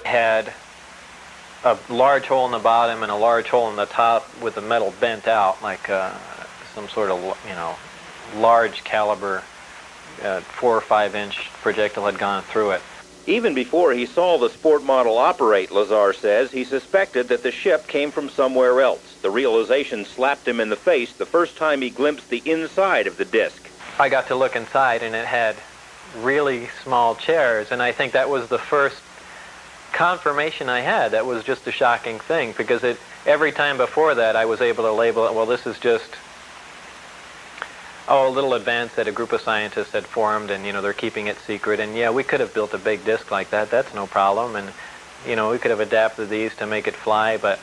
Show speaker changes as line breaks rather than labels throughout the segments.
Had a large hole in the bottom and a large hole in the top with the metal bent out, like some sort of, large caliber 4 or 5 inch projectile had gone through it.
Even before he saw the sport model operate, Lazar says, he suspected that the ship came from somewhere else. The realization slapped him in the face the first time he glimpsed the inside of the disc.
I got to look inside, and it had really small chairs, and I think that was the first confirmation I had. That was just a shocking thing, because every time before that I was able to label it, well, this is just a little advance that a group of scientists had formed, and they're keeping it secret, and yeah, we could have built a big disc like that, that's no problem, and we could have adapted these to make it fly, but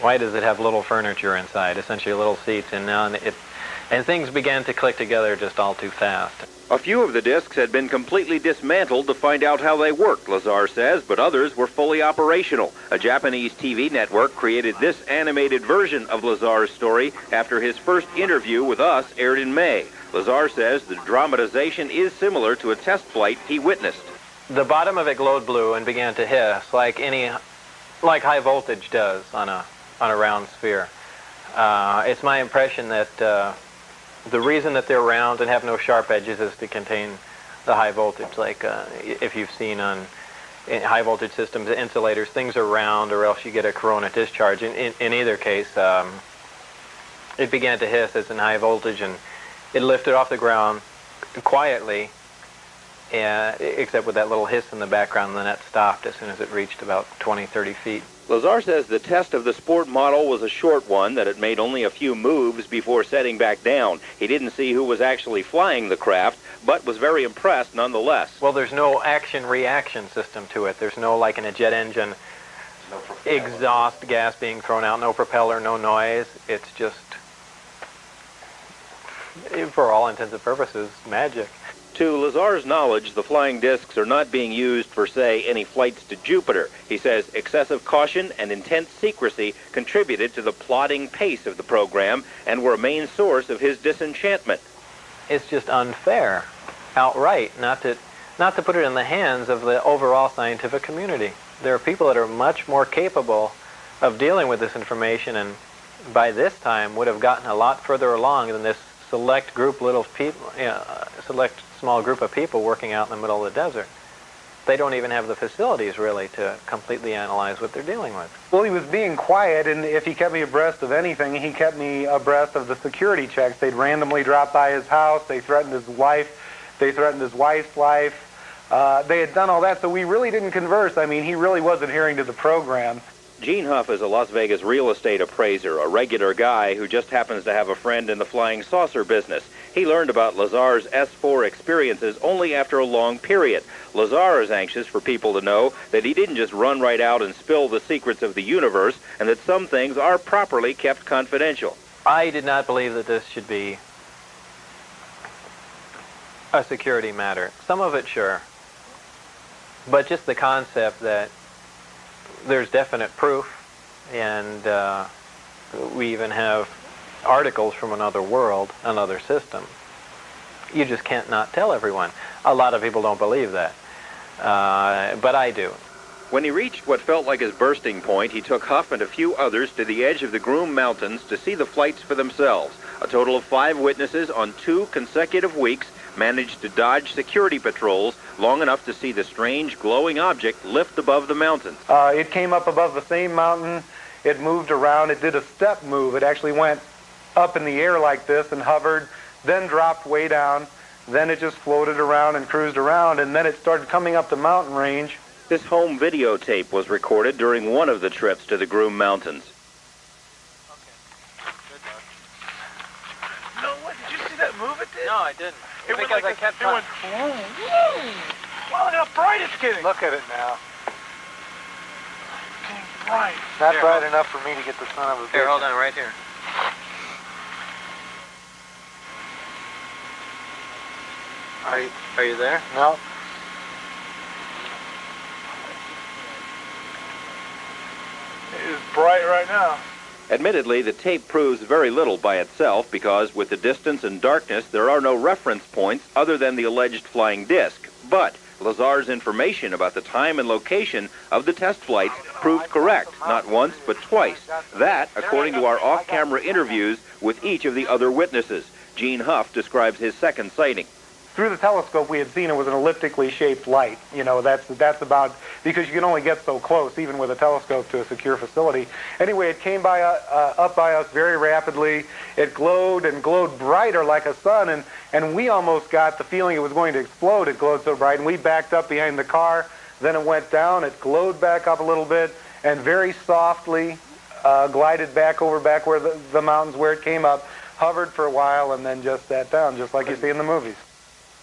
why does it have little furniture inside, essentially little seats, and things began to click together just all too fast.
A few of the discs had been completely dismantled to find out how they worked, Lazar says, but others were fully operational. A Japanese TV network created this animated version of Lazar's story after his first interview with us aired in May. Lazar says the dramatization is similar to a test flight he witnessed.
The bottom of it glowed blue and began to hiss like high voltage does on a round sphere. It's my impression that the reason that they're round and have no sharp edges is to contain the high voltage. Like if you've seen on high voltage systems, the insulators, things are round or else you get a corona discharge. In either case, it began to hiss as in high voltage, and it lifted off the ground quietly, except with that little hiss in the background, and then that stopped as soon as it reached about 20, 30 feet.
Lazar says the test of the sport model was a short one, that it made only a few moves before setting back down. He didn't see who was actually flying the craft, but was very impressed nonetheless.
Well, there's no action-reaction system to it. There's no, like in a jet engine, exhaust gas being thrown out, no propeller, no noise. It's just, for all intents and purposes, magic.
To Lazar's knowledge, the flying discs are not being used for, say, any flights to Jupiter. He says excessive caution and intense secrecy contributed to the plodding pace of the program and were a main source of his disenchantment.
It's just unfair, outright, not to put it in the hands of the overall scientific community. There are people that are much more capable of dealing with this information, and by this time would have gotten a lot further along than this select small group of people working out in the middle of the desert. They don't even have the facilities, really, to completely analyze what they're dealing with.
Well, he was being quiet, and if he kept me abreast of anything, he kept me abreast of the security checks. They'd randomly drop by his house. They threatened his wife. They threatened his wife's life. They had done all that, so we really didn't converse. I mean, he really was adhering to the program.
Gene Huff is a Las Vegas real estate appraiser, a regular guy who just happens to have a friend in the flying saucer business. He learned about Lazar's S4 experiences only after a long period. Lazar is anxious for people to know that he didn't just run right out and spill the secrets of the universe, and that some things are properly kept confidential.
I did not believe that this should be a security matter. Some of it, sure. But just the concept that there's definite proof, and we even have articles from another world, another system. You just can't not tell everyone. A lot of people don't believe that, but I do.
When he reached what felt like his bursting point, he took Huff and a few others to the edge of the Groom Mountains to see the flights for themselves. A total of 5 witnesses on 2 consecutive weeks managed to dodge security patrols long enough to see the strange glowing object lift above the mountains.
It came up above the same mountain. It moved around. It did a step move. It actually went up in the air like this and hovered, then dropped way down. Then it just floated around and cruised around, and then it started coming up the mountain range.
This home videotape was recorded during one of the trips to the Groom Mountains.
No, what? Did you see that move it did?
No, I didn't.
It went like this. It went whoom, whoom. Wow, look how bright it's getting.
Look at it now.
It's getting bright.
Not bright enough for me to get the son of a bitch.
Here, hold on, right here. Are you there?
No.
It is bright right now.
Admittedly, the tape proves very little by itself because with the distance and darkness, there are no reference points other than the alleged flying disc. But Lazar's information about the time and location of the test flights proved correct, not once, but twice. That, according to our off-camera interviews with each of the other witnesses. Gene Huff describes his second sighting.
Through the telescope, we had seen it was an elliptically shaped light. You know, that's about, because you can only get so close, even with a telescope, to a secure facility. Anyway, it came by up by us very rapidly. It glowed and glowed brighter like a sun, and we almost got the feeling it was going to explode. It glowed so bright, and we backed up behind the car. Then it went down. It glowed back up a little bit, and very softly glided back over back where the mountains where it came up, hovered for a while, and then just sat down, just like you see in the movies.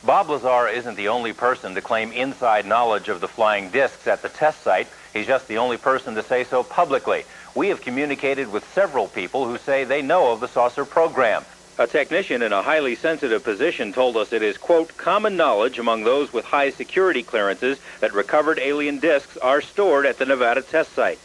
Bob Lazar isn't the only person to claim inside knowledge of the flying discs at the test site. He's just the only person to say so publicly. We have communicated with several people who say they know of the saucer program. A technician in a highly sensitive position told us it is, quote, common knowledge among those with high security clearances that recovered alien discs are stored at the Nevada test site.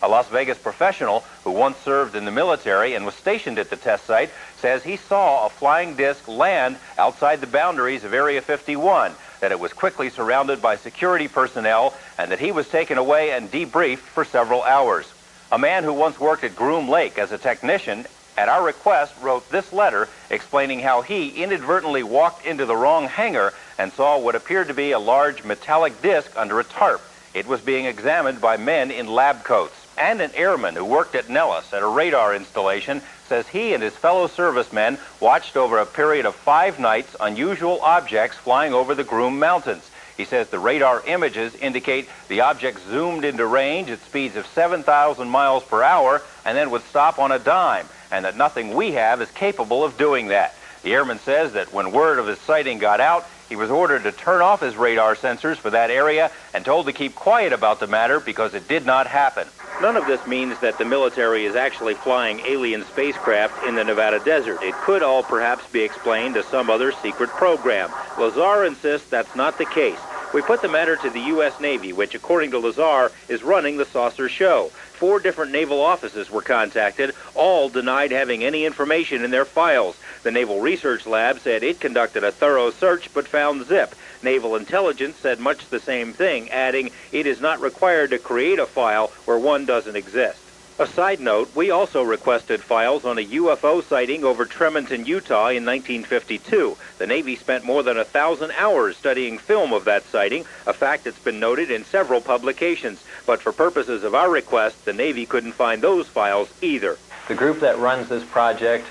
A Las Vegas professional who once served in the military and was stationed at the test site says he saw a flying disc land outside the boundaries of Area 51, that it was quickly surrounded by security personnel, and that he was taken away and debriefed for several hours. A man who once worked at Groom Lake as a technician, at our request, wrote this letter explaining how he inadvertently walked into the wrong hangar and saw what appeared to be a large metallic disc under a tarp. It was being examined by men in lab coats. And an airman who worked at Nellis at a radar installation says he and his fellow servicemen watched over a period of 5 nights unusual objects flying over the Groom Mountains. He says the radar images indicate the objects zoomed into range at speeds of 7,000 miles per hour and then would stop on a dime, and that nothing we have is capable of doing that. The airman says that when word of his sighting got out, he was ordered to turn off his radar sensors for that area and told to keep quiet about the matter because it did not happen. None of this means that the military is actually flying alien spacecraft in the Nevada desert. It could all perhaps be explained as some other secret program. Lazar insists that's not the case. We put the matter to the U.S. Navy, which, according to Lazar, is running the saucer show. 4 different naval offices were contacted. All denied having any information in their files. The Naval Research Lab said it conducted a thorough search but found zip. Naval Intelligence said much the same thing, adding it is not required to create a file where one doesn't exist. A side note, we also requested files on a UFO sighting over Tremonton, Utah in 1952. The Navy spent more than 1,000 hours studying film of that sighting, a fact that's been noted in several publications. But for purposes of our request, the Navy couldn't find those files either.
The group that runs this project,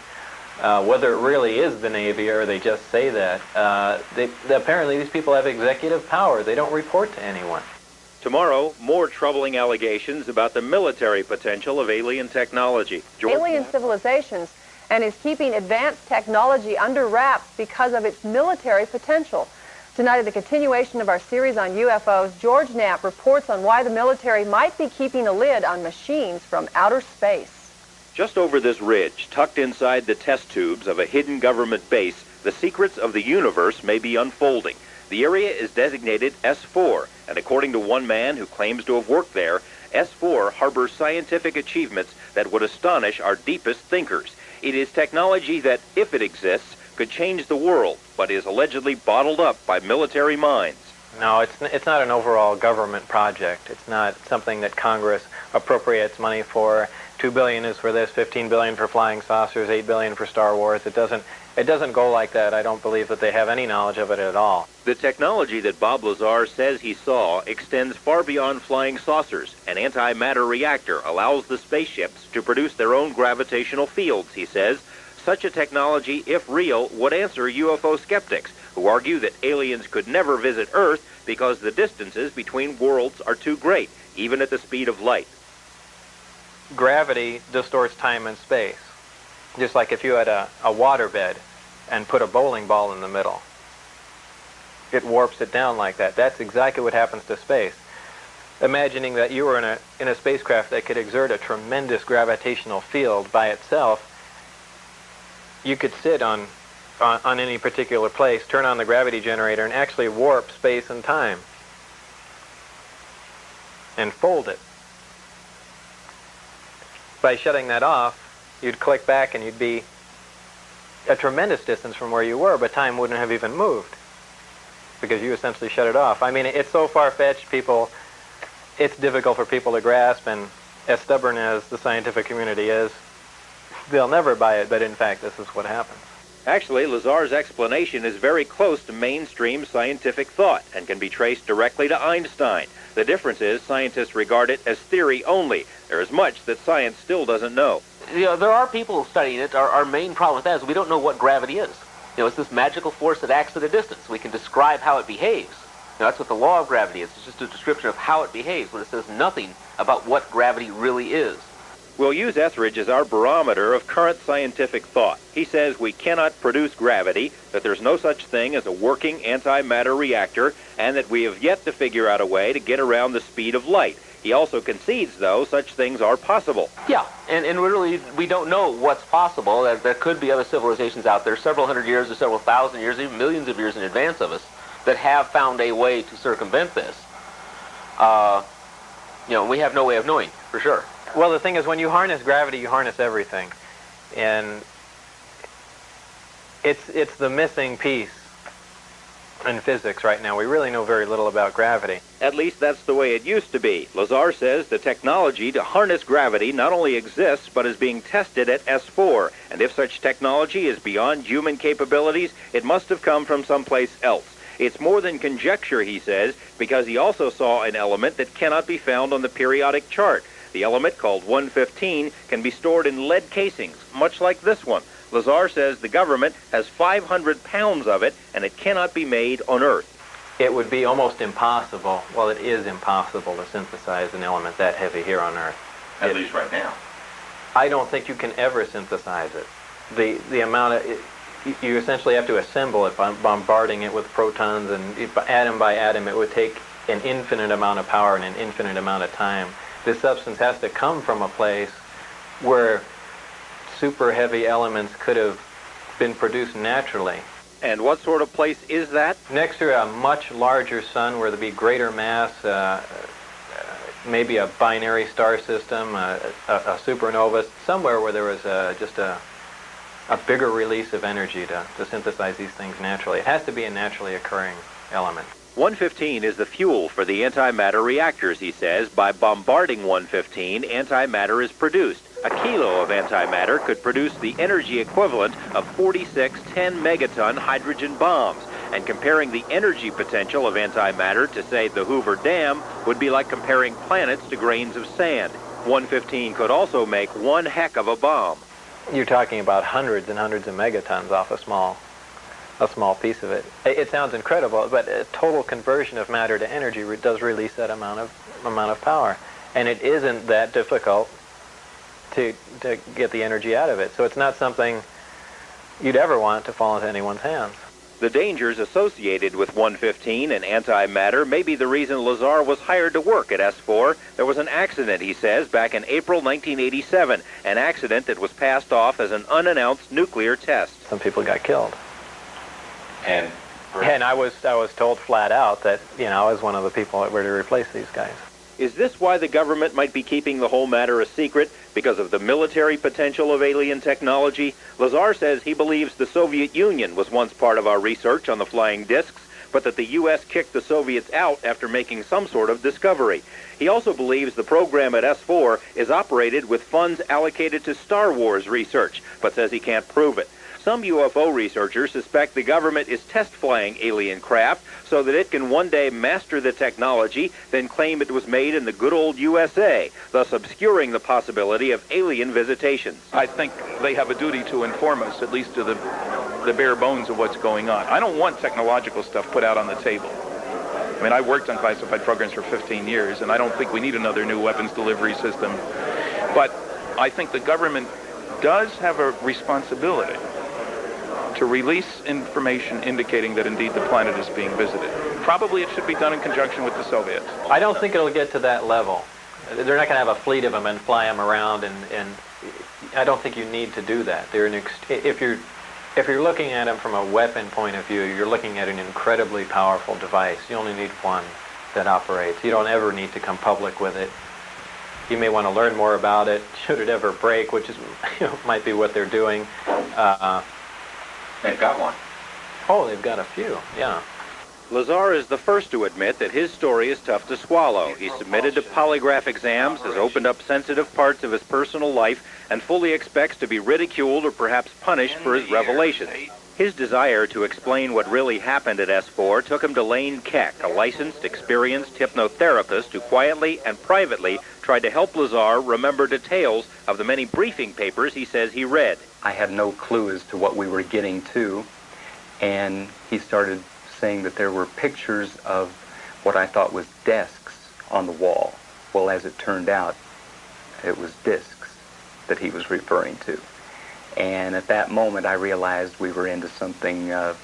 whether it really is the Navy or they just say that, apparently these people have executive power. They don't report to anyone.
Tomorrow, more troubling allegations about the military potential of alien technology.
Alien civilizations, and is keeping advanced technology under wraps because of its military potential. Tonight, at the continuation of our series on UFOs, George Knapp reports on why the military might be keeping a lid on machines from outer space.
Just over this ridge, tucked inside the test tubes of a hidden government base, the secrets of the universe may be unfolding. The area is designated S4, and according to one man who claims to have worked there, S4 harbors scientific achievements that would astonish our deepest thinkers. It is technology that, if it exists, could change the world, but is allegedly bottled up by military minds.
No, it's not an overall government project. It's not something that Congress appropriates money for. $2 billion is for this, $15 billion for flying saucers, $8 billion for Star Wars. It doesn't go like that. I don't believe that they have any knowledge of it at all.
The technology that Bob Lazar says he saw extends far beyond flying saucers. An antimatter reactor allows the spaceships to produce their own gravitational fields, he says. Such a technology, if real, would answer UFO skeptics, who argue that aliens could never visit Earth because the distances between worlds are too great, even at the speed of light.
Gravity distorts time and space. Just like if you had a waterbed and put a bowling ball in the middle. It warps it down like that. That's exactly what happens to space. Imagining that you were in a spacecraft that could exert a tremendous gravitational field by itself, you could sit on any particular place, turn on the gravity generator, and actually warp space and time. And fold it. By shutting that off, you'd click back and you'd be a tremendous distance from where you were, but time wouldn't have even moved. because you essentially shut it off. I mean, it's so far-fetched, it's difficult for people to grasp, and as stubborn as the scientific community is, they'll never buy it, but in fact, this is what happens.
Actually, Lazar's explanation is very close to mainstream scientific thought and can be traced directly to Einstein. The difference is scientists regard it as theory only. There is much that science still doesn't know.
There are people studying it. Our main problem with that is we don't know what gravity is. It's this magical force that acts at a distance. We can describe how it behaves. That's what the law of gravity is. It's just a description of how it behaves, but it says nothing about what gravity really is.
We'll use Etheridge as our barometer of current scientific thought. He says we cannot produce gravity, that there's no such thing as a working antimatter reactor, and that we have yet to figure out a way to get around the speed of light. He also concedes, though, such things are possible.
Yeah, and literally we don't know what's possible. There could be other civilizations out there several hundred years or several thousand years, even millions of years in advance of us, that have found a way to circumvent this. We have no way of knowing, for sure.
Well, the thing is, when you harness gravity, you harness everything. And it's the missing piece in physics right now. We really know very little about gravity.
At least that's the way it used to be. Lazar says the technology to harness gravity not only exists, but is being tested at S4. And if such technology is beyond human capabilities, it must have come from someplace else. It's more than conjecture, he says, because he also saw an element that cannot be found on the periodic chart. The element, called 115, can be stored in lead casings, much like this one. Lazar says the government has 500 pounds of it, and it cannot be made on Earth.
It would be almost impossible, well, it is impossible to synthesize an element that heavy here on Earth.
At least right now.
I don't think you can ever synthesize it. The amount of... You essentially have to assemble it by bombarding it with protons, and atom by atom, it would take an infinite amount of power and an infinite amount of time. This substance has to come from a place where super heavy elements could have been produced naturally.
And what sort of place is that?
Next to a much larger sun where there'd be greater mass, maybe a binary star system, a supernova, somewhere where there was just a bigger release of energy to synthesize these things naturally. It has to be a naturally occurring element.
115 is the fuel for the antimatter reactors, he says. By bombarding 115, antimatter is produced. A kilo of antimatter could produce the energy equivalent of 46 10-megaton hydrogen bombs. And comparing the energy potential of antimatter to, say, the Hoover Dam would be like comparing planets to grains of sand. 115 could also make one heck of a bomb.
You're talking about hundreds and hundreds of megatons off a small piece of it. It sounds incredible, but a total conversion of matter to energy does release that amount of power, and it isn't that difficult to get the energy out of it. So it's not something you'd ever want to fall into anyone's hands.
The dangers associated with 115 and antimatter may be the reason Lazar was hired to work at S4. There was an accident, he says, back in April 1987, an accident that was passed off as an unannounced nuclear test.
Some people got killed.
And
I was told flat out that, I was one of the people that were to replace these guys.
Is this why the government might be keeping the whole matter a secret? Because of the military potential of alien technology? Lazar says he believes the Soviet Union was once part of our research on the flying discs, but that the U.S. kicked the Soviets out after making some sort of discovery. He also believes the program at S4 is operated with funds allocated to Star Wars research, but says he can't prove it. Some UFO researchers suspect the government is test flying alien craft so that it can one day master the technology, then claim it was made in the good old USA, thus obscuring the possibility of alien visitations.
I think they have a duty to inform us, at least to the bare bones of what's going on. I don't want technological stuff put out on the table. I mean, I worked on classified programs for 15 years, and I don't think we need another new weapons delivery system. But I think the government does have a responsibility to release information indicating that indeed the planet is being visited. Probably it should be done in conjunction with the Soviets.
I don't think it'll get to that level. They're not going to have a fleet of them and fly them around, and I don't think you need to do that. If you're looking at them from a weapon point of view, you're looking at an incredibly powerful device. You only need one that operates. You don't ever need to come public with it. You may want to learn more about it, should it ever break, which is might be what they're doing.
they've got one.
Oh, they've got a few, yeah.
Lazar is the first to admit that his story is tough to swallow. He submitted to polygraph exams, has opened up sensitive parts of his personal life, and fully expects to be ridiculed or perhaps punished for his revelations. His desire to explain what really happened at S4 took him to Lane Keck, a licensed, experienced hypnotherapist who quietly and privately tried to help Lazar remember details of the many briefing papers he says he read.
I had no clue as to what we were getting to, and he started saying that there were pictures of what I thought was desks on the wall. Well, as it turned out, it was discs that he was referring to. And at that moment, I realized we were into something that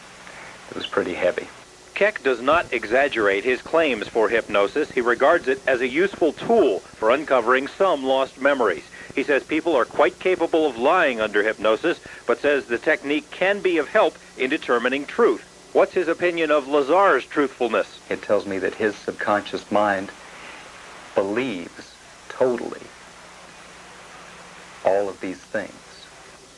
was pretty heavy.
Keck does not exaggerate his claims for hypnosis. He regards it as a useful tool for uncovering some lost memories. He says people are quite capable of lying under hypnosis, but says the technique can be of help in determining truth. What's his opinion of Lazar's truthfulness?
It tells me that his subconscious mind believes totally all of these things.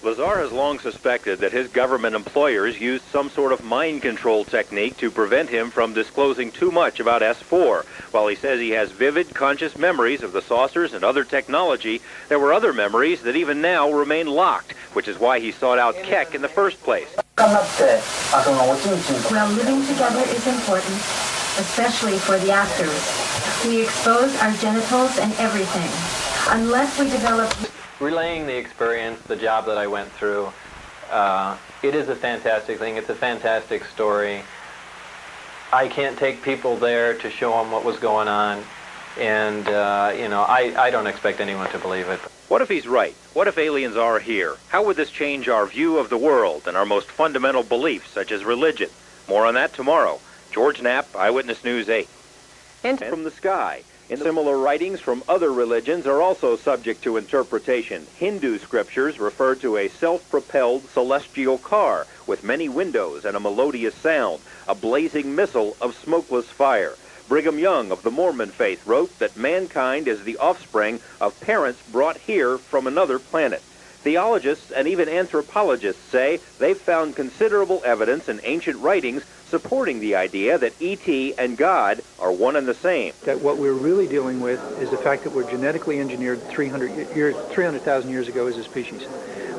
Lazar has long suspected that his government employers used some sort of mind control technique to prevent him from disclosing too much about S4. While he says he has vivid, conscious memories of the saucers and other technology, there were other memories that even now remain locked, which is why he sought out Keck in the first place.
Well, living together is important, especially for the actors. We expose our genitals and everything. Unless we develop...
Relaying the experience, the job that I went through, it is a fantastic thing. It's a fantastic story. I can't take people there to show them what was going on, and I don't expect anyone to believe it.
What if he's right? What if aliens are here? How would this change our view of the world and our most fundamental beliefs, such as religion? More on that tomorrow. George Knapp, Eyewitness News 8. From the sky. And similar writings from other religions are also subject to interpretation. Hindu scriptures refer to a self-propelled celestial car with many windows and a melodious sound, a blazing missile of smokeless fire. Brigham Young of the Mormon faith wrote that mankind is the offspring of parents brought here from another planet. Theologists and even anthropologists say they've found considerable evidence in ancient writings supporting the idea that E.T. and God are one and the same.
That what we're really dealing with is the fact that we're genetically engineered 300,000 years ago as a species.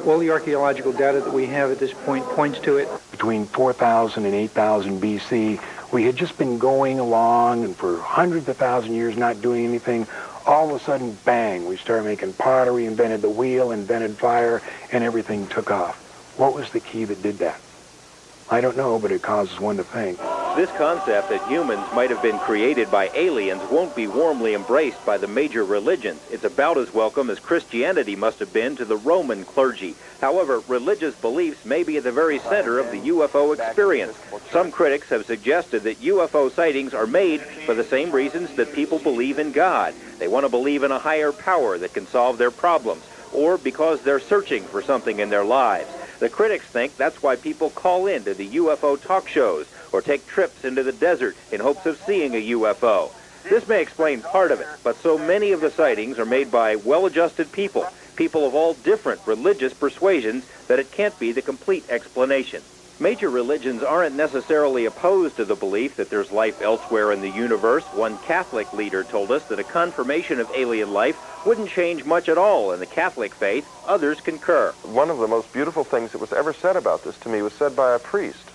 All the archaeological data that we have at this point points to it.
Between 4,000 and 8,000 BC, we had just been going along and for hundreds of thousand years not doing anything. All of a sudden, bang, we started making pottery, invented the wheel, invented fire, and everything took off. What was the key that did that? I don't know, but it causes one to think.
This concept that humans might have been created by aliens won't be warmly embraced by the major religions. It's about as welcome as Christianity must have been to the Roman clergy. However, religious beliefs may be at the very center of the UFO experience. Some critics have suggested that UFO sightings are made for the same reasons that people believe in God. They want to believe in a higher power that can solve their problems, or because they're searching for something in their lives. The critics think that's why people call in to the UFO talk shows or take trips into the desert in hopes of seeing a UFO. This may explain part of it, but so many of the sightings are made by well-adjusted people, people of all different religious persuasions, that it can't be the complete explanation. Major religions aren't necessarily opposed to the belief that there's life elsewhere in the universe. One Catholic leader told us that a confirmation of alien life wouldn't change much at all in the Catholic faith. Others concur.
One of the most beautiful things that was ever said about this to me was said by a priest,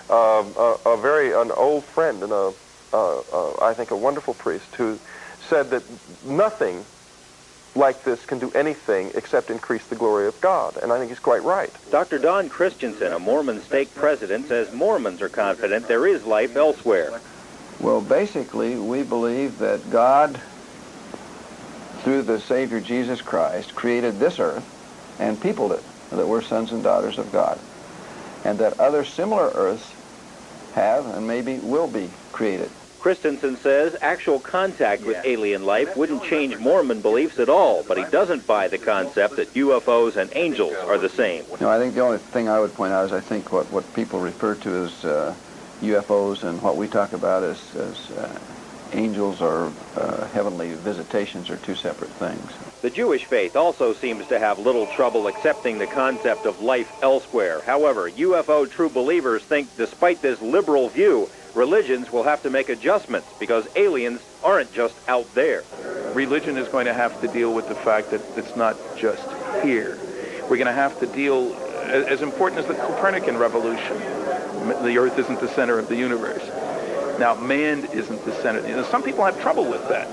an old friend and I think a wonderful priest, who said that nothing like this can do anything except increase the glory of God, and I think he's quite right.
Dr. Don Christensen, a Mormon stake president, says Mormons are confident there is life elsewhere.
Well, basically, we believe that God, through the Savior Jesus Christ, created this earth and peopled it, that we're sons and daughters of God, and that other similar earths have and maybe will be created.
Christensen says actual contact with alien life wouldn't change Mormon beliefs at all, but he doesn't buy the concept that UFOs and angels are the same.
No, I think the only thing I would point out is I think what people refer to as UFOs and what we talk about as angels or heavenly visitations are two separate things.
The Jewish faith also seems to have little trouble accepting the concept of life elsewhere. However, UFO true believers think despite this liberal view, religions will have to make adjustments because aliens aren't just out there.
Religion is going to have to deal with the fact that it's not just here. We're going to have to deal, as important as the Copernican revolution, the Earth isn't the center of the universe. Now, man isn't the center. You know, some people have trouble with that.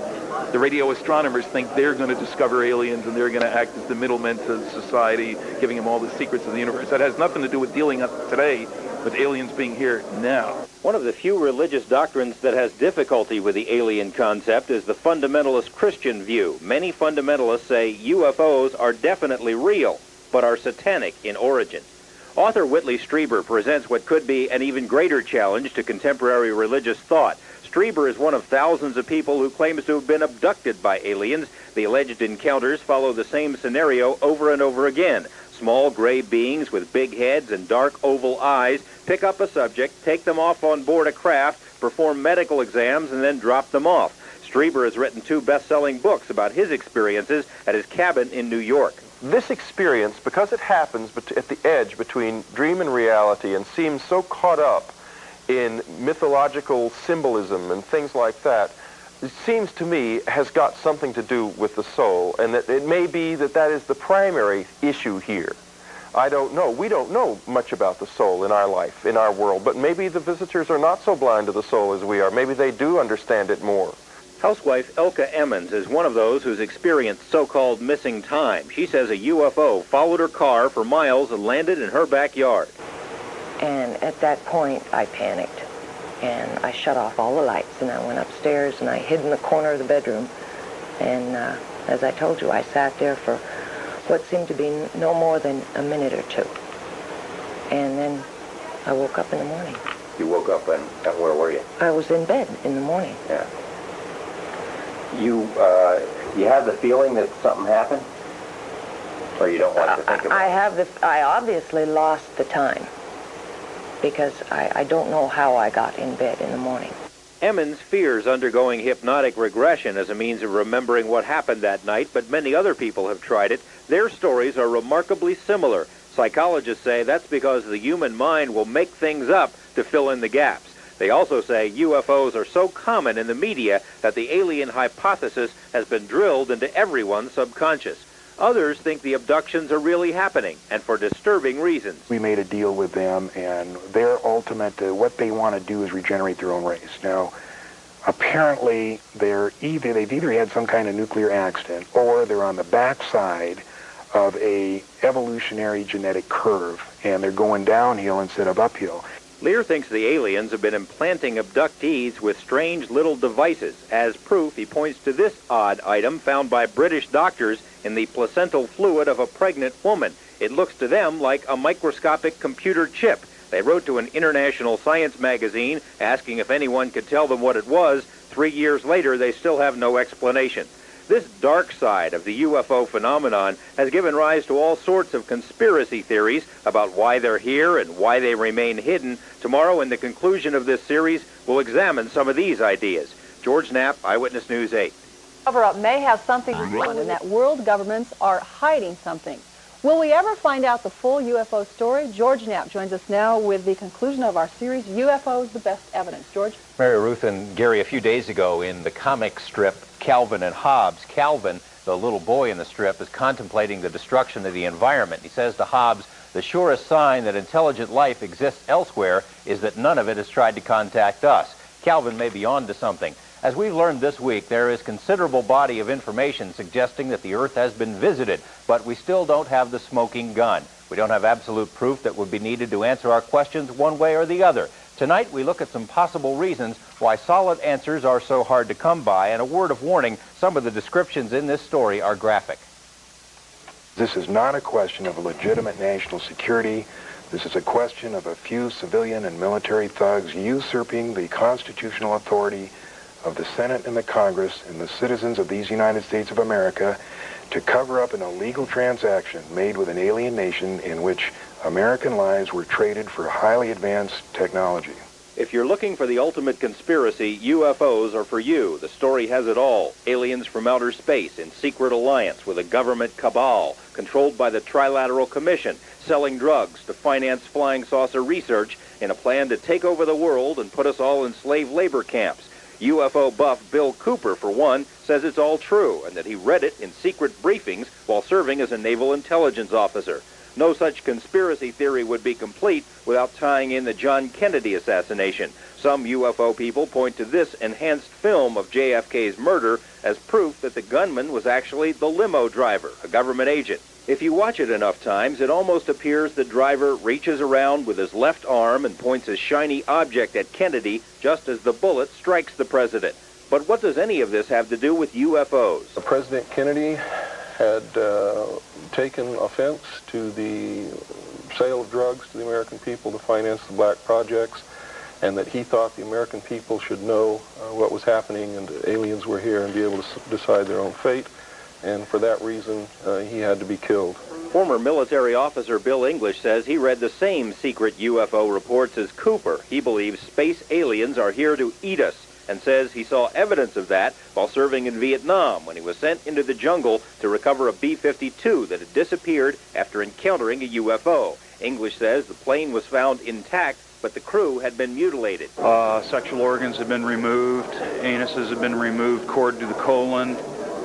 The radio astronomers think they're going to discover aliens and they're going to act as the middlemen to society, giving them all the secrets of the universe. That has nothing to do with dealing today with aliens being here now.
One of the few religious doctrines that has difficulty with the alien concept is the fundamentalist Christian view. Many fundamentalists say UFOs are definitely real, but are satanic in origin. Author Whitley Strieber presents what could be an even greater challenge to contemporary religious thought. Strieber is one of thousands of people who claims to have been abducted by aliens. The alleged encounters follow the same scenario over and over again. Small gray beings with big heads and dark oval eyes pick up a subject, take them off on board a craft, perform medical exams, and then drop them off. Strieber has written 2 best-selling books about his experiences at his cabin in New York.
This experience, because it happens at the edge between dream and reality and seems so caught up in mythological symbolism and things like that, it seems to me has got something to do with the soul, and that it may be that that is the primary issue here. I don't know. We don't know much about the soul in our life, in our world, but maybe the visitors are not so blind to the soul as we are. Maybe they do understand it more.
Housewife Elka Emmons is one of those who's experienced so-called missing time. She says a UFO followed her car for miles and landed in her backyard.
And at that point, I panicked. And I shut off all the lights, and I went upstairs, and I hid in the corner of the bedroom. And as I told you, I sat there for what seemed to be no more than a minute or 2. And then I woke up in the morning.
You woke up and where were you?
I was in bed in the morning.
Yeah. You have the feeling that something happened? Or you don't like to think about it?
I obviously lost the time, because I don't know how I got in bed in the morning.
Emmons fears undergoing hypnotic regression as a means of remembering what happened that night, but many other people have tried it. Their stories are remarkably similar. Psychologists say that's because the human mind will make things up to fill in the gaps. They also say UFOs are so common in the media that the alien hypothesis has been drilled into everyone's subconscious. Others think the abductions are really happening, and for disturbing reasons.
We made a deal with them, and their ultimate, what they want to do is regenerate their own race. Now, apparently, they've either had some kind of nuclear accident, or they're on the backside of a evolutionary genetic curve, and they're going downhill instead of uphill.
Lear thinks the aliens have been implanting abductees with strange little devices. As proof, he points to this odd item found by British doctors in the placental fluid of a pregnant woman. It looks to them like a microscopic computer chip. They wrote to an international science magazine asking if anyone could tell them what it was. 3 years later, they still have no explanation. This dark side of the UFO phenomenon has given rise to all sorts of conspiracy theories about why they're here and why they remain hidden. Tomorrow, in the conclusion of this series, we'll examine some of these ideas. George Knapp, Eyewitness News 8.
Cover-up may have something to do with it, and that world governments are hiding something. Will we ever find out the full UFO story? George Knapp joins us now with the conclusion of our series, UFOs, the Best Evidence. George?
Mary Ruth and Gary, a few days ago in the comic strip Calvin and Hobbes, Calvin, the little boy in the strip, is contemplating the destruction of the environment. He says to Hobbes, the surest sign that intelligent life exists elsewhere is that none of it has tried to contact us. Calvin may be on to something. As we've learned this week, there is considerable body of information suggesting that the Earth has been visited, but we still don't have the smoking gun. We don't have absolute proof that would be needed to answer our questions one way or the other. Tonight, we look at some possible reasons why solid answers are so hard to come by, and a word of warning, some of the descriptions in this story are graphic.
This is not a question of legitimate national security. This is a question of a few civilian and military thugs usurping the constitutional authority of the Senate and the Congress and the citizens of these United States of America to cover up an illegal transaction made with an alien nation in which American lives were traded for highly advanced technology.
If you're looking for the ultimate conspiracy, UFOs are for you. The story has it all. Aliens from outer space in secret alliance with a government cabal controlled by the Trilateral Commission, selling drugs to finance flying saucer research in a plan to take over the world and put us all in slave labor camps. UFO buff Bill Cooper, for one, says it's all true and that he read it in secret briefings while serving as a naval intelligence officer. No such conspiracy theory would be complete without tying in the John Kennedy assassination. Some UFO people point to this enhanced film of JFK's murder as proof that the gunman was actually the limo driver, a government agent. If you watch it enough times, it almost appears the driver reaches around with his left arm and points a shiny object at Kennedy just as the bullet strikes the president. But what does any of this have to do with UFOs?
President Kennedy had taken offense to the sale of drugs to the American people to finance the black projects, and that he thought the American people should know what was happening and aliens were here and be able to decide their own fate. And for that reason, he had to be killed.
Former military officer Bill English says he read the same secret UFO reports as Cooper. He believes space aliens are here to eat us, and says he saw evidence of that while serving in Vietnam when he was sent into the jungle to recover a B-52 that had disappeared after encountering a UFO. English says the plane was found intact, but the crew had been mutilated.
Sexual organs had been removed, anuses had been removed, cord to the colon,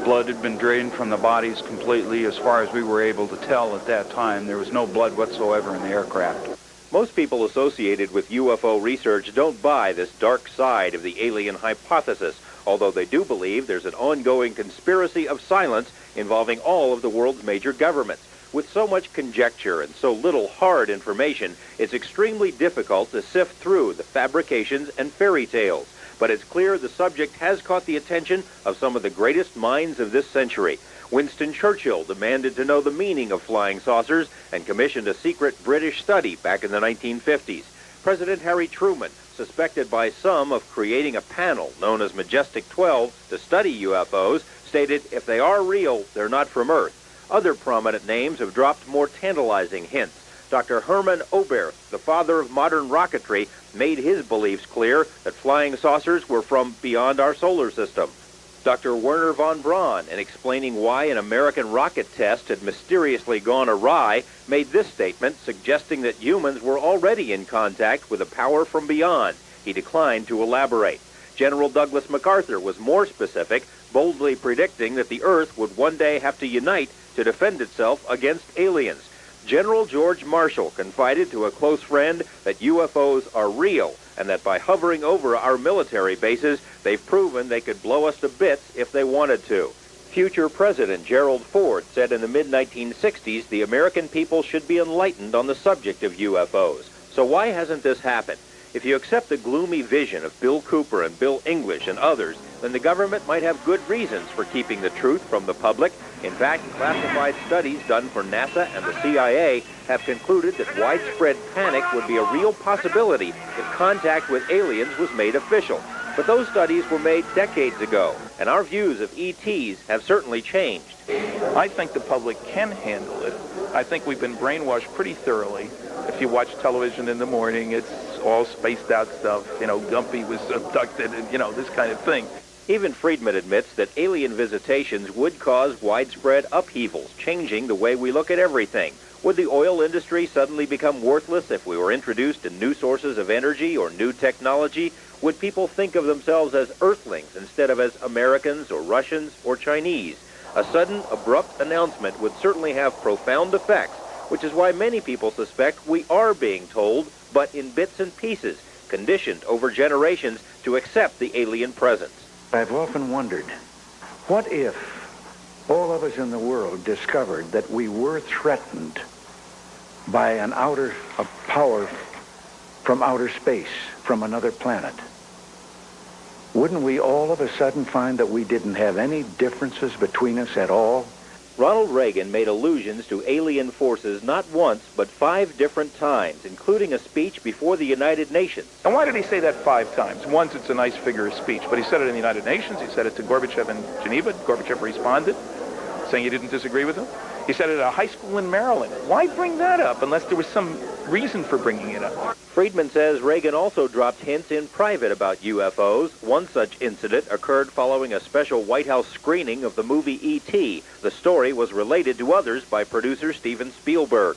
blood had been drained from the bodies completely. As far as we were able to tell at that time, there was no blood whatsoever in the aircraft.
Most people associated with UFO research don't buy this dark side of the alien hypothesis, although they do believe there's an ongoing conspiracy of silence involving all of the world's major governments. With so much conjecture and so little hard information, it's extremely difficult to sift through the fabrications and fairy tales. But it's clear the subject has caught the attention of some of the greatest minds of this century. Winston Churchill demanded to know the meaning of flying saucers and commissioned a secret British study back in the 1950s. President Harry Truman, suspected by some of creating a panel known as Majestic 12 to study UFOs, stated if they are real, they're not from Earth. Other prominent names have dropped more tantalizing hints. Dr. Hermann Oberth, the father of modern rocketry, made his beliefs clear that flying saucers were from beyond our solar system. Dr. Werner von Braun, in explaining why an American rocket test had mysteriously gone awry, made this statement suggesting that humans were already in contact with a power from beyond. He declined to elaborate. General Douglas MacArthur was more specific, boldly predicting that the Earth would one day have to unite to defend itself against aliens. General George Marshall confided to a close friend that UFOs are real and that by hovering over our military bases, they've proven they could blow us to bits if they wanted to. Future President Gerald Ford said in the mid-1960s the American people should be enlightened on the subject of UFOs. So why hasn't this happened? If you accept the gloomy vision of Bill Cooper and Bill English and others, then the government might have good reasons for keeping the truth from the public. In fact, classified studies done for NASA and the CIA have concluded that widespread panic would be a real possibility if contact with aliens was made official. But those studies were made decades ago, and our views of ETs have certainly changed.
I think the public can handle it. I think we've been brainwashed pretty thoroughly. If you watch television in the morning, it's all spaced out stuff. You know, Gumpy was abducted and, this kind of thing.
Even Friedman admits that alien visitations would cause widespread upheavals, changing the way we look at everything. Would the oil industry suddenly become worthless if we were introduced to new sources of energy or new technology? Would people think of themselves as Earthlings instead of as Americans or Russians or Chinese? A sudden, abrupt announcement would certainly have profound effects, which is why many people suspect we are being told, but in bits and pieces, conditioned over generations to accept the alien presence.
I've often wondered, what if all of us in the world discovered that we were threatened by a power from outer space, from another planet? Wouldn't we all of a sudden find that we didn't have any differences between us at all?
Ronald Reagan made allusions to alien forces not once, but 5 different times, including a speech before the United Nations.
And why did he say that 5 times? Once, it's a nice figure of speech, but he said it in the United Nations. He said it to Gorbachev in Geneva. Gorbachev responded. saying you didn't disagree with him. He said it at a high school in Maryland. Why bring that up unless there was some reason for bringing it up?
Friedman says Reagan also dropped hints in private about UFOs. One such incident occurred following a special White House screening of the movie E.T. The story was related to others by producer Steven Spielberg.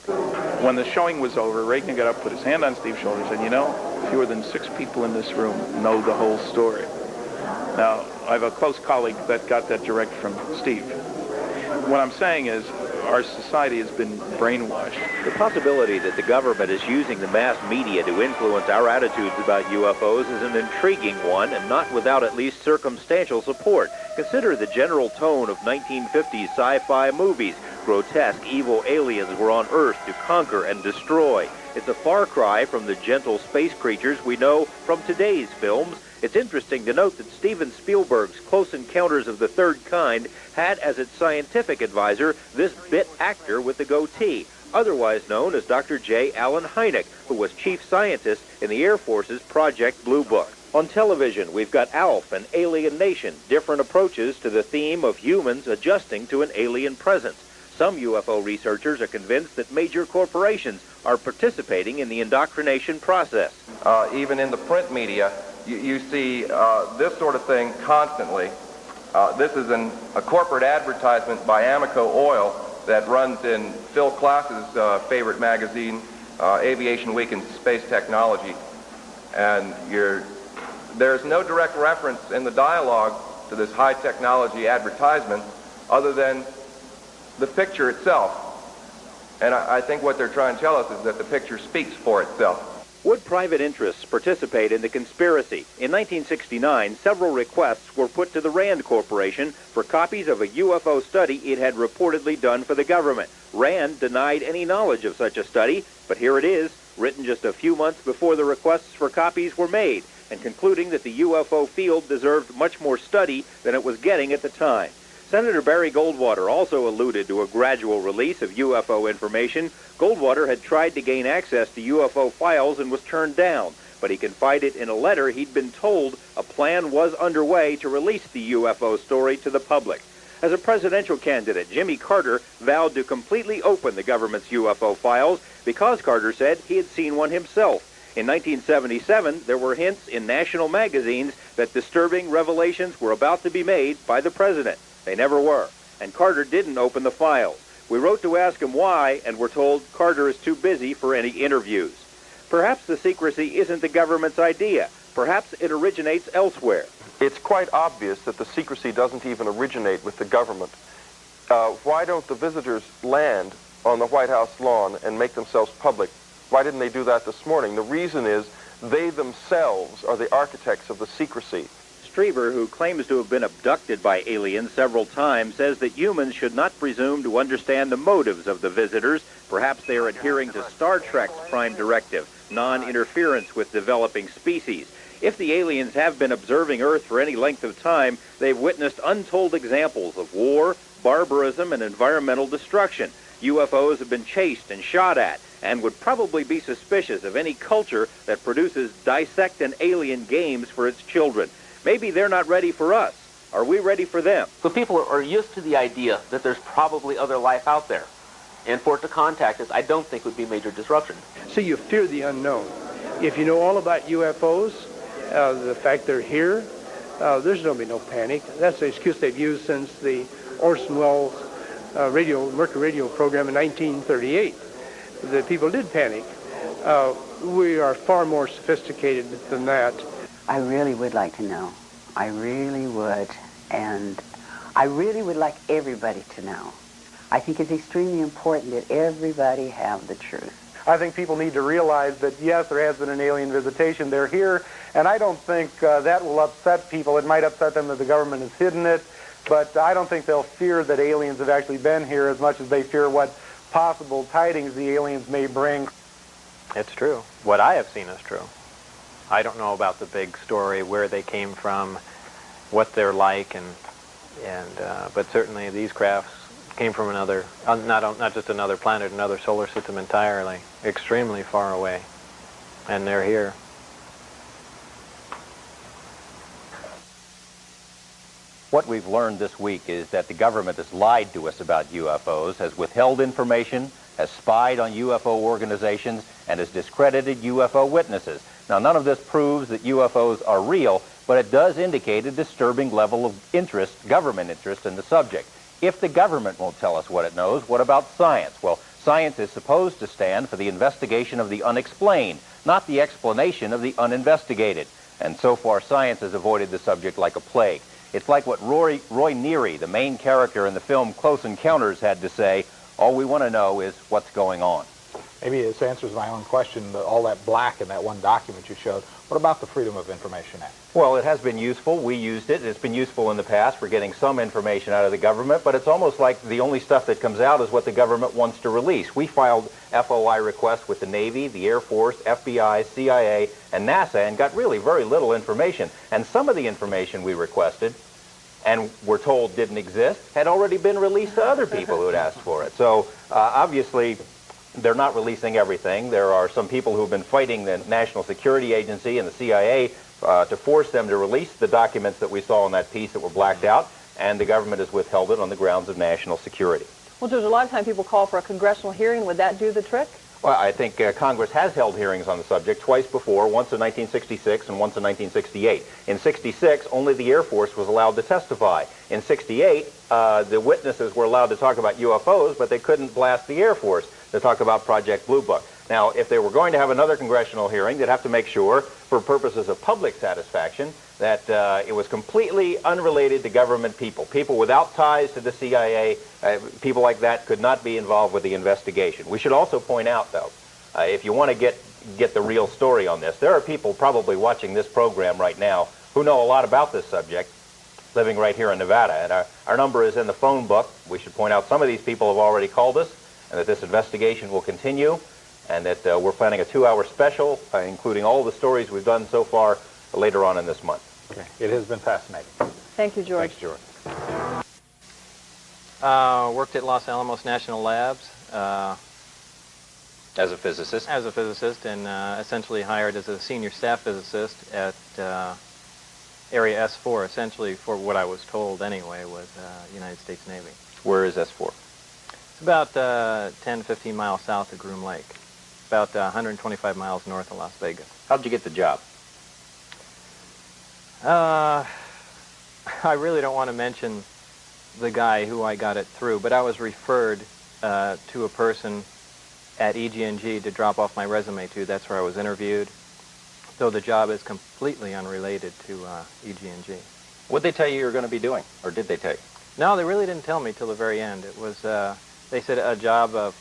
When the showing was over, Reagan got up, put his hand on Steve's shoulder, and said, you know, fewer than 6 people in this room know the whole story. Now, I have a close colleague that got that direct from Steve. What I'm saying is, our society has been brainwashed.
The possibility that the government is using the mass media to influence our attitudes about UFOs is an intriguing one, and not without at least circumstantial support. Consider the general tone of 1950s sci-fi movies. Grotesque, evil aliens were on Earth to conquer and destroy. It's a far cry from the gentle space creatures we know from today's films. It's interesting to note that Steven Spielberg's Close Encounters of the Third Kind had as its scientific advisor this bit actor with the goatee, otherwise known as Dr. J. Allen Hynek, who was chief scientist in the Air Force's Project Blue Book. On television, we've got ALF and Alien Nation, different approaches to the theme of humans adjusting to an alien presence. Some UFO researchers are convinced that major corporations are participating in the indoctrination process.
Even in the print media, you see this sort of thing constantly. This is a corporate advertisement by Amoco Oil that runs in Phil Klass's favorite magazine, Aviation Week and Space Technology. And there's no direct reference in the dialogue to this high technology advertisement other than the picture itself. And I think what they're trying to tell us is that the picture speaks for itself.
Would private interests participate in the conspiracy? In 1969, several requests were put to the Rand Corporation for copies of a UFO study it had reportedly done for the government. Rand denied any knowledge of such a study, but here it is, written just a few months before the requests for copies were made, and concluding that the UFO field deserved much more study than it was getting at the time. Senator Barry Goldwater also alluded to a gradual release of UFO information. Goldwater had tried to gain access to UFO files and was turned down, but he confided in a letter he'd been told a plan was underway to release the UFO story to the public. As a presidential candidate, Jimmy Carter vowed to completely open the government's UFO files because Carter said he had seen one himself. In 1977, there were hints in national magazines that disturbing revelations were about to be made by the president. They never were, and Carter didn't open the files. We wrote to ask him why, and were told Carter is too busy for any interviews. Perhaps the secrecy isn't the government's idea. Perhaps it originates elsewhere.
It's quite obvious that the secrecy doesn't even originate with the government. Why don't the visitors land on the White House lawn and make themselves public? Why didn't they do that this morning? The reason is they themselves are the architects of the secrecy.
Strieber, who claims to have been abducted by aliens several times, says that humans should not presume to understand the motives of the visitors. Perhaps they are adhering to Star Trek's prime directive, non-interference with developing species. If the aliens have been observing Earth for any length of time, they've witnessed untold examples of war, barbarism, and environmental destruction. UFOs have been chased and shot at, and would probably be suspicious of any culture that produces dissect and alien games for its children. Maybe they're not ready for us. Are we ready for them?
So people are used to the idea that there's probably other life out there. And for it to contact us, I don't think would be major disruption.
So you fear the unknown. If you know all about UFOs, the fact they're here, there's going to be no panic. That's the excuse they've used since the Orson Welles Mercury radio program in 1938. The people did panic. We are far more sophisticated than that.
I really would like to know. I really would. And I really would like everybody to know. I think it's extremely important that everybody have the truth.
I think people need to realize that, yes, there has been an alien visitation. They're here, and I don't think that will upset people. It might upset them that the government has hidden it, but I don't think they'll fear that aliens have actually been here as much as they fear what possible tidings the aliens may bring.
It's true. What I have seen is true. I don't know about the big story, where they came from, what they're like, but certainly these crafts came from another, not just another planet, another solar system entirely, extremely far away, and they're here.
What we've learned this week is that the government has lied to us about UFOs, has withheld information, has spied on UFO organizations, and has discredited UFO witnesses. Now, none of this proves that UFOs are real, but it does indicate a disturbing level of interest, government interest, in the subject. If the government won't tell us what it knows, what about science? Well, science is supposed to stand for the investigation of the unexplained, not the explanation of the uninvestigated. And so far, science has avoided the subject like a plague. It's like what Roy Neary, the main character in the film Close Encounters, had to say: all we want to know is what's going on.
Maybe this answers my own question, all that black in that one document you showed. What about the Freedom of Information Act?
Well, it has been useful. We used it. It's been useful in the past for getting some information out of the government, but it's almost like the only stuff that comes out is what the government wants to release. We filed FOI requests with the Navy, the Air Force, FBI, CIA, and NASA, and got really very little information. And some of the information we requested and were told didn't exist had already been released to other people who had asked for it. So obviously, they're not releasing everything. There are some people who have been fighting the National Security Agency and the CIA to force them to release the documents that we saw in that piece that were blacked out, and the government has withheld it on the grounds of national security.
Well, George, a lot of time people call for a congressional hearing. Would that do the trick?
Well, I think Congress has held hearings on the subject twice before, once in 1966 and once in 1968. In 66, only the Air Force was allowed to testify. In 68, the witnesses were allowed to talk about UFOs, but they couldn't blast the Air Force to talk about Project Blue Book. Now, if they were going to have another congressional hearing, they'd have to make sure, for purposes of public satisfaction, that it was completely unrelated to government people. People without ties to the CIA, people like that could not be involved with the investigation. We should also point out, though, if you want to get the real story on this, there are people probably watching this program right now who know a lot about this subject, living right here in Nevada. And our number is in the phone book. We should point out some of these people have already called us, and that this investigation will continue, and that we're planning a 2-hour special, including all the stories we've done so far, later on in this month.
Okay. It has been fascinating.
Thank you, George.
Thanks, George.
Worked at Los Alamos National Labs.
As a physicist?
As a physicist, and essentially hired as a senior staff physicist at Area S4, essentially for what I was told anyway was United States Navy.
Where is S4?
It's about 10, 15 miles south of Groom Lake, about 125 miles north of Las Vegas.
How'd you get the job?
I really don't want to mention the guy who I got it through, but I was referred to a person at EG&G to drop off my resume to. That's where I was interviewed. So the job is completely unrelated to EG&G.
What'd they tell you were going to be doing, or did they tell you?
No, they really didn't tell me till the very end. It was, they said a job of,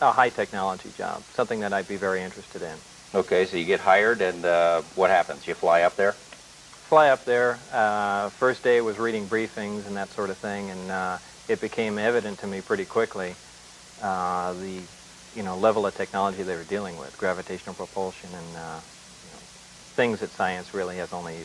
a high technology job, something that I'd be very interested in.
Okay, so you get hired, and what happens? You fly up there?
Fly up there. First day was reading briefings and that sort of thing, and it became evident to me pretty quickly the level of technology they were dealing with, gravitational propulsion, and things that science really has only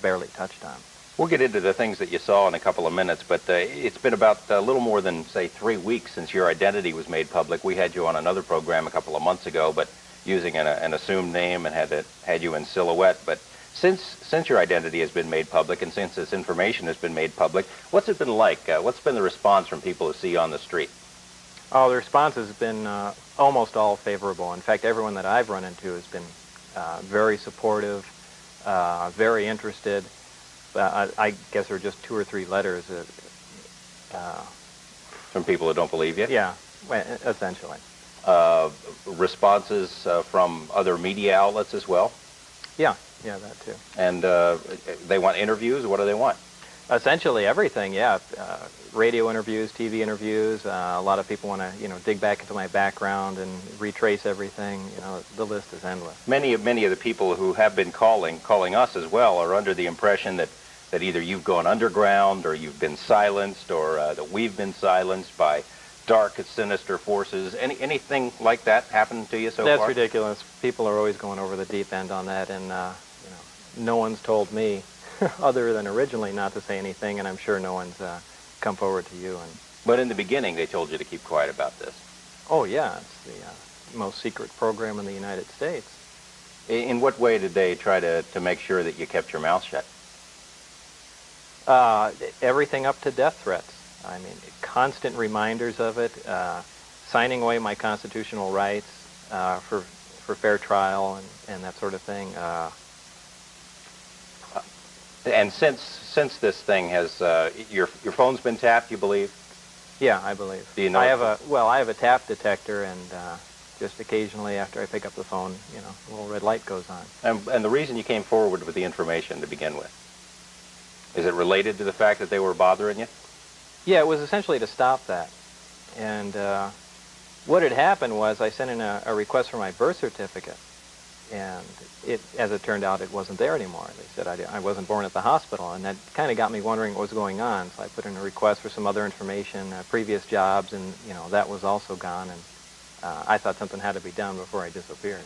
barely touched on.
We'll get into the things that you saw in a couple of minutes, but it's been about a little more than, say, 3 weeks since your identity was made public. We had you on another program a couple of months ago, but using an assumed name, and had you in silhouette. But since your identity has been made public, and since this information has been made public, what's it been like? What's been the response from people who see you on the street?
Oh, the response has been almost all favorable. In fact, everyone that I've run into has been very supportive, very interested. I guess there are just 2 or 3 letters.
From people who don't believe you?
Yeah, essentially.
Responses from other media outlets as well?
Yeah, that too.
And they want interviews? What do they want?
Essentially everything, yeah. Radio interviews, TV interviews. A lot of people want to, dig back into my background and retrace everything. The list is endless.
Many of the people who have been calling us as well, are under the impression that either you've gone underground, or you've been silenced, or that we've been silenced by dark, sinister forces. Anything like that happened to you so far?
That's ridiculous. People are always going over the deep end on that, and no one's told me, other than originally, not to say anything, and I'm sure no one's come forward to you.
But in the beginning, they told you to keep quiet about this.
Oh yeah, it's the most secret program in the United States.
In what way did they try to make sure that you kept your mouth shut?
Everything up to death threats. I mean, constant reminders of it, signing away my constitutional rights for fair trial and that sort of thing.
And since this thing has, your phone's been tapped, you believe?
Yeah, I believe.
Do you know?
I have a tap detector, and just occasionally after I pick up the phone, you know, a little red light goes on.
And the reason you came forward with the information to begin with, is it related to the fact that they were bothering you?
Yeah, it was essentially to stop that. And what had happened was I sent in a request for my birth certificate, and as it turned out, it wasn't there anymore. They said I wasn't born at the hospital, and that kind of got me wondering what was going on. So I put in a request for some other information, previous jobs, and you know that was also gone. And I thought something had to be done before I disappeared.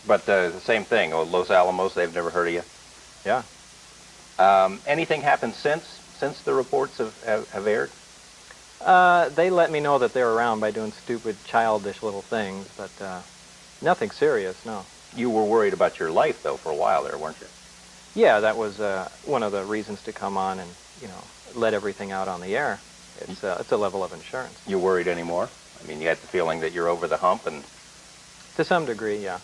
But the same thing, Los Alamos, they've never heard of you?
Yeah.
Anything happened since the reports have aired?
They let me know that they're around by doing stupid, childish little things, but nothing serious, no.
You were worried about your life, though, for a while there, weren't you?
Yeah, that was one of the reasons to come on and, you know, let everything out on the air. It's a level of insurance.
You worried anymore? I mean, you had the feeling that you're over the hump, and...
To some degree, yeah.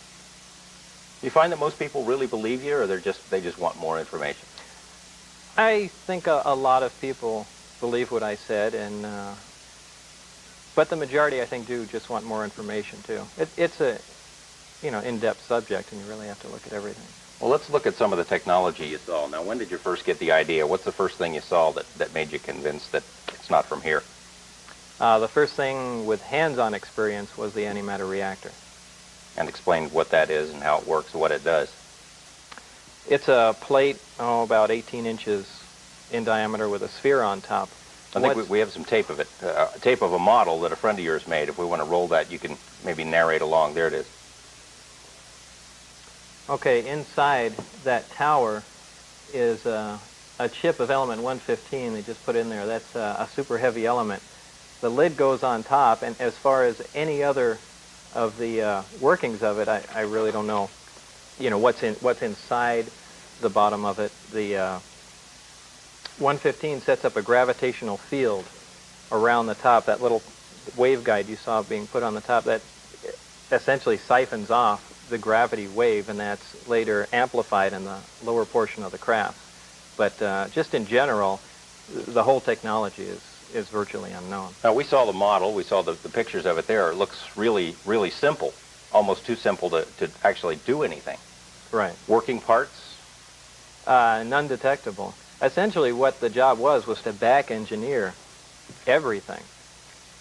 Do you find that most people really believe you, or they just want more information?
I think a lot of people believe what I said, and but the majority, I think, do just want more information too. It's a in-depth subject, and you really have to look at everything.
Well, let's look at some of the technology you saw. Now, when did you first get the idea? What's the first thing you saw that made you convinced that it's not from here?
The first thing with hands-on experience was the antimatter reactor.
And explain what that is and how it works and what it does.
It's a plate, about 18 inches in diameter with a sphere on top.
I think we have some tape of it, tape of a model that a friend of yours made. If we want to roll that, you can maybe narrate along. There it is.
Okay, inside that tower is a chip of element 115 they just put in there. That's a super heavy element. The lid goes on top, and as far as any other of the workings of it, I really don't know. You know what's inside the bottom of it. The 115 sets up a gravitational field around the top. That little waveguide you saw being put on the top, that essentially siphons off the gravity wave, and that's later amplified in the lower portion of the craft. But just in general, the whole technology is virtually unknown.
Now, we saw the model, we saw the pictures of it there. It looks really, really simple, almost too simple to actually do anything.
Right.
Working parts?
None detectable. Essentially what the job was to back engineer everything,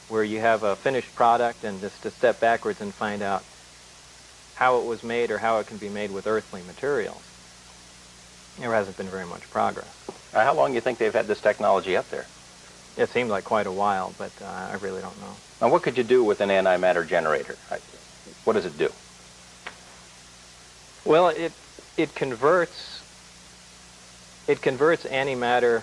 where you have a finished product and just to step backwards and find out how it was made or how it can be made with earthly materials. There hasn't been very much progress.
How long do you think they've had this technology up there?
It seemed like quite a while, but I really don't know.
Now, what could you do with an antimatter generator? What does it do?
Well, it converts antimatter.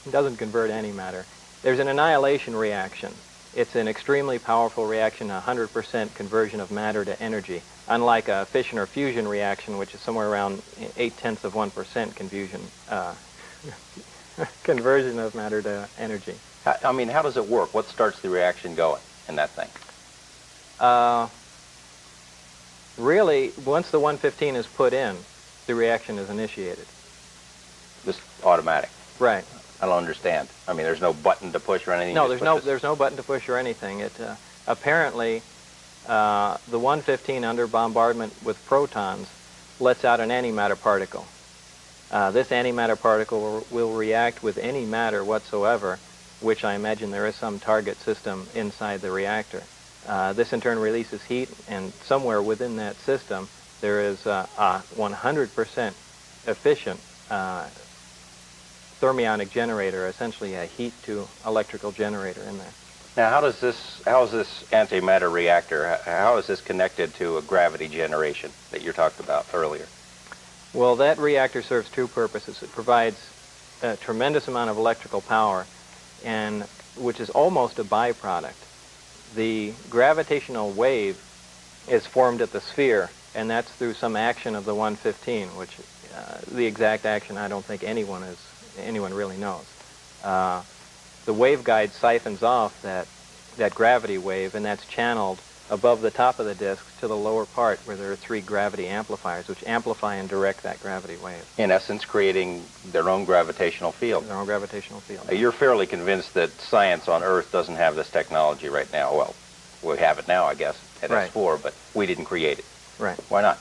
It doesn't convert antimatter. There's an annihilation reaction. It's an extremely powerful reaction, 100% conversion of matter to energy, unlike a fission or fusion reaction, which is somewhere around 0.8% conversion of matter to energy.
I mean, how does it work? What starts the reaction going in that thing?
Really, once the 115 is put in, the reaction is initiated.
Just automatic?
Right.
I don't understand. I mean, there's no button to push or anything?
No, there's no button to push or anything. It apparently, the 115 under bombardment with protons lets out an antimatter particle. This antimatter particle will react with any matter whatsoever, which I imagine there is some target system inside the reactor. This in turn releases heat, and somewhere within that system there is a 100% efficient thermionic generator, essentially a heat to electrical generator in there.
Now, how is this antimatter reactor, how is this connected to a gravity generation that you talked about earlier?
Well, that reactor serves two purposes. It provides a tremendous amount of electrical power, and which is almost a byproduct. The gravitational wave is formed at the sphere, and that's through some action of the 115, which the exact action I don't think anyone is anyone really knows. The waveguide siphons off that gravity wave, and that's channeled above the top of the disk to the lower part where there are 3 gravity amplifiers, which amplify and direct that gravity wave.
In essence, creating their own gravitational field.
Their own gravitational field.
You're fairly convinced that science on Earth doesn't have this technology right now. Well, we have it now, I guess, at
Right.
S4, but we didn't create it.
Right.
Why not?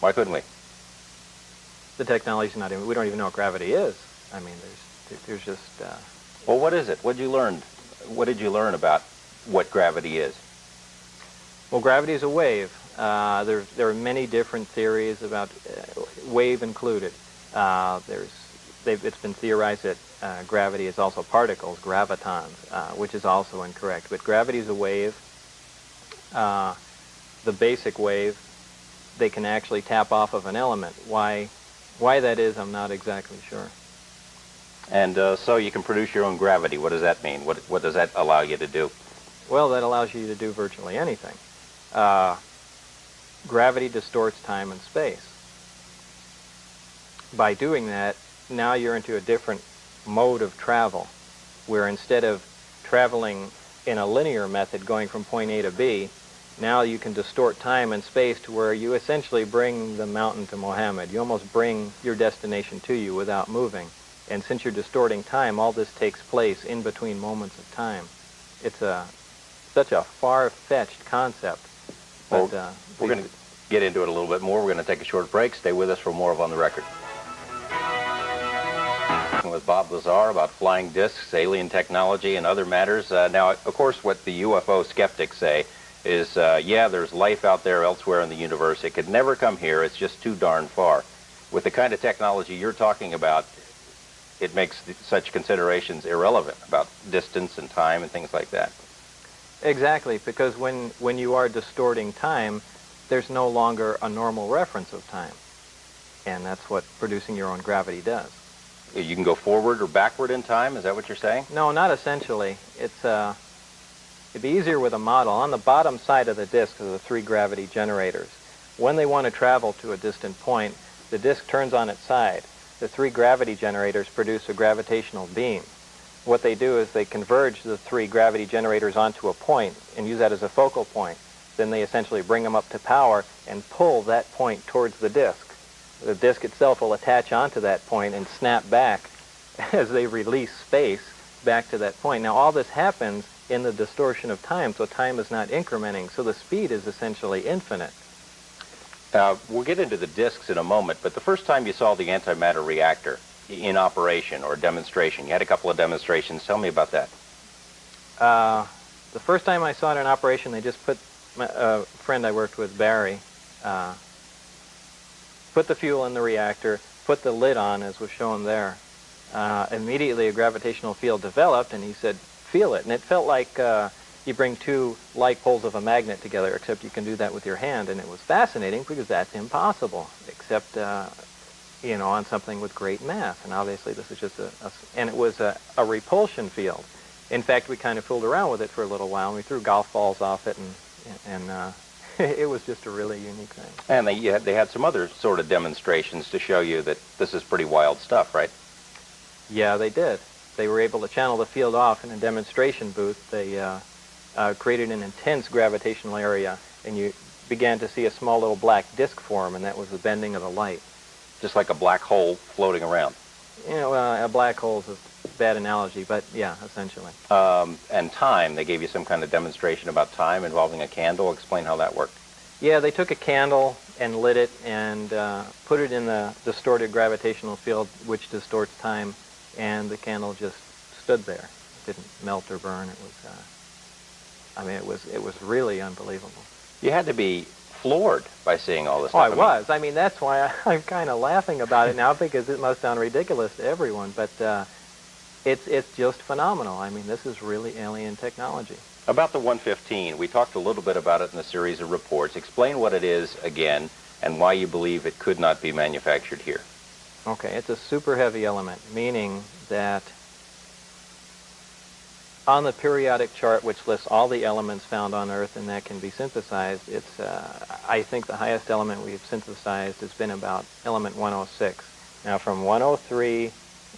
Why couldn't we?
The technology's not even, we don't even know what gravity is. I mean, there's just...
Well, what is it? What did you learn about what gravity is?
Well, gravity is a wave. There are many different theories about wave included. It's been theorized that gravity is also particles, gravitons, which is also incorrect. But gravity is a wave. The basic wave, they can actually tap off of an element. Why that is, I'm not exactly sure.
And so you can produce your own gravity. What does that mean? What does that allow you to do?
Well, that allows you to do virtually anything. Gravity distorts time and space. By doing that, now you're into a different mode of travel, where instead of traveling in a linear method going from point A to B, now you can distort time and space to where you essentially bring the mountain to Mohammed. You almost bring your destination to you without moving. And since you're distorting time, all this takes place in between moments of time. It's such a far-fetched concept. But,
we're going to get into it a little bit more. We're going to take a short break. Stay with us for more of On the Record. With Bob Lazar about flying discs, alien technology, and other matters. Now, of course, what the UFO skeptics say is, yeah, there's life out there elsewhere in the universe. It could never come here. It's just too darn far. With the kind of technology you're talking about, it makes such considerations irrelevant about distance and time and things like that.
Exactly, because when you are distorting time, there's no longer a normal reference of time. And that's what producing your own gravity does.
You can go forward or backward in time? Is that what you're saying?
No, not essentially. It'd be easier with a model. On the bottom side of the disk are the 3 gravity generators. When they want to travel to a distant point, the disk turns on its side. The 3 gravity generators produce a gravitational beam. What they do is they converge the 3 gravity generators onto a point and use that as a focal point. Then they essentially bring them up to power and pull that point towards the disk. The disk itself will attach onto that point and snap back as they release space back to that point. Now, all this happens in the distortion of time, so time is not incrementing, so the speed is essentially infinite.
We'll get into the disks in a moment, but the first time you saw the antimatter reactor in operation or demonstration, you had a couple of demonstrations. Tell me about that.
The first time I saw it in operation, they just put, a friend I worked with, Barry, put the fuel in the reactor, put the lid on, as was shown there. Immediately a gravitational field developed, and he said, feel it. And it felt like you bring 2 like poles of a magnet together, except you can do that with your hand. And it was fascinating because that's impossible, except, on something with great mass. And obviously this is just and it was a repulsion field. In fact, we kind of fooled around with it for a little while, and we threw golf balls off it, and it was just a really unique thing.
And they had some other sort of demonstrations to show you that this is pretty wild stuff, right?
Yeah, they did. They were able to channel the field off in a demonstration booth. They created an intense gravitational area, and you began to see a small little black disk form, and that was the bending of the light.
Just like a black hole floating around.
A black hole is a bad analogy, but yeah, essentially.
And time, they gave you some kind of demonstration about time involving a candle. Explain how that worked.
Yeah, they took a candle and lit it and put it in the distorted gravitational field, which distorts time, and the candle just stood there. It didn't melt or burn. It was really unbelievable. You
had to be floored by seeing all this
stuff.
Oh,
I was. I mean, that's why I'm kind of laughing about it now, because it must sound ridiculous to everyone, but it's just phenomenal. I mean, this is really alien technology.
About the 115, we talked a little bit about it in a series of reports. Explain what it is again and why you believe it could not be manufactured here.
Okay, it's a super heavy element, meaning that on the periodic chart, which lists all the elements found on Earth and that can be synthesized, it's, I think the highest element we've synthesized has been about element 106. Now from 103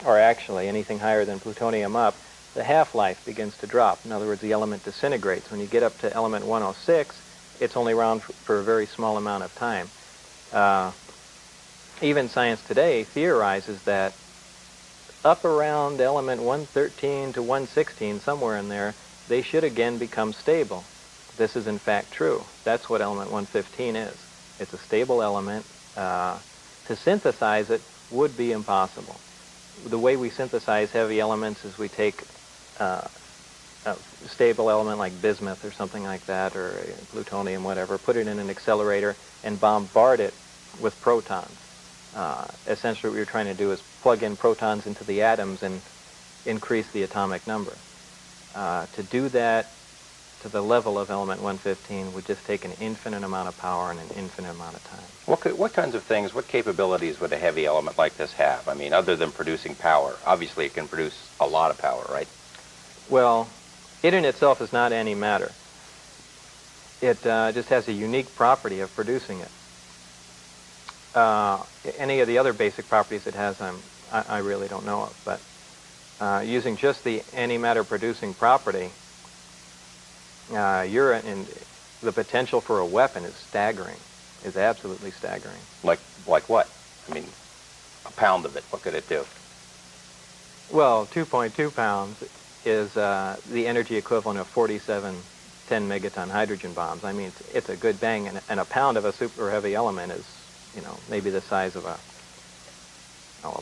or actually anything higher than plutonium up, the half-life begins to drop. In other words, the element disintegrates. When you get up to element 106, it's only around for a very small amount of time. Even science today theorizes that up around element 113 to 116, somewhere in there, they should again become stable. This is in fact true. That's what element 115 is. It's a stable element. To synthesize it would be impossible. The way we synthesize heavy elements is we take a stable element like bismuth or something like that, or plutonium, whatever, put it in an accelerator and bombard it with protons. Essentially what you're trying to do is plug in protons into the atoms and increase the atomic number. To do that to the level of element 115 would just take an infinite amount of power and an infinite amount of time.
What kinds of things, what capabilities would a heavy element like this have? I mean, other than producing power. Obviously, it can produce a lot of power, right?
Well, it in itself is not antimatter. It just has a unique property of producing it. Any of the other basic properties it has, I really don't know of. But using just the antimatter producing property, the potential for a weapon is staggering, is absolutely staggering.
Like what? I mean, a pound of it, what could it do?
Well, 2.2 pounds is the energy equivalent of 47 10-megaton hydrogen bombs. I mean, it's a good bang, and a pound of a super heavy element is, maybe the size of a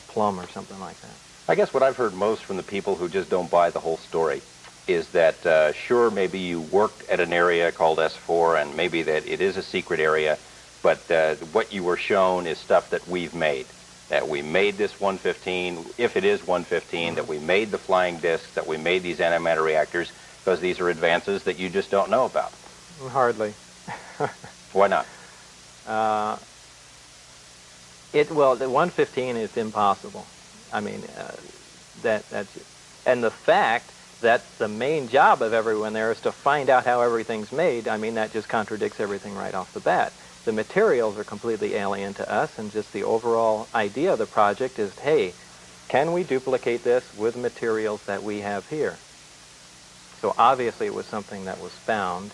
plum or something like that.
I guess what I've heard most from the people who just don't buy the whole story is that, sure, maybe you worked at an area called S4, and maybe that it is a secret area, but what you were shown is stuff that we've made. That we made this 115, if it is 115, that we made the flying discs, that we made these antimatter reactors, because these are advances that you just don't know about.
Hardly.
Why not?
Well, the 115 is impossible. I mean, and the fact that the main job of everyone there is to find out how everything's made, I mean, that just contradicts everything right off the bat. The materials are completely alien to us, and just the overall idea of the project is, hey, can we duplicate this with materials that we have here? So obviously it was something that was found,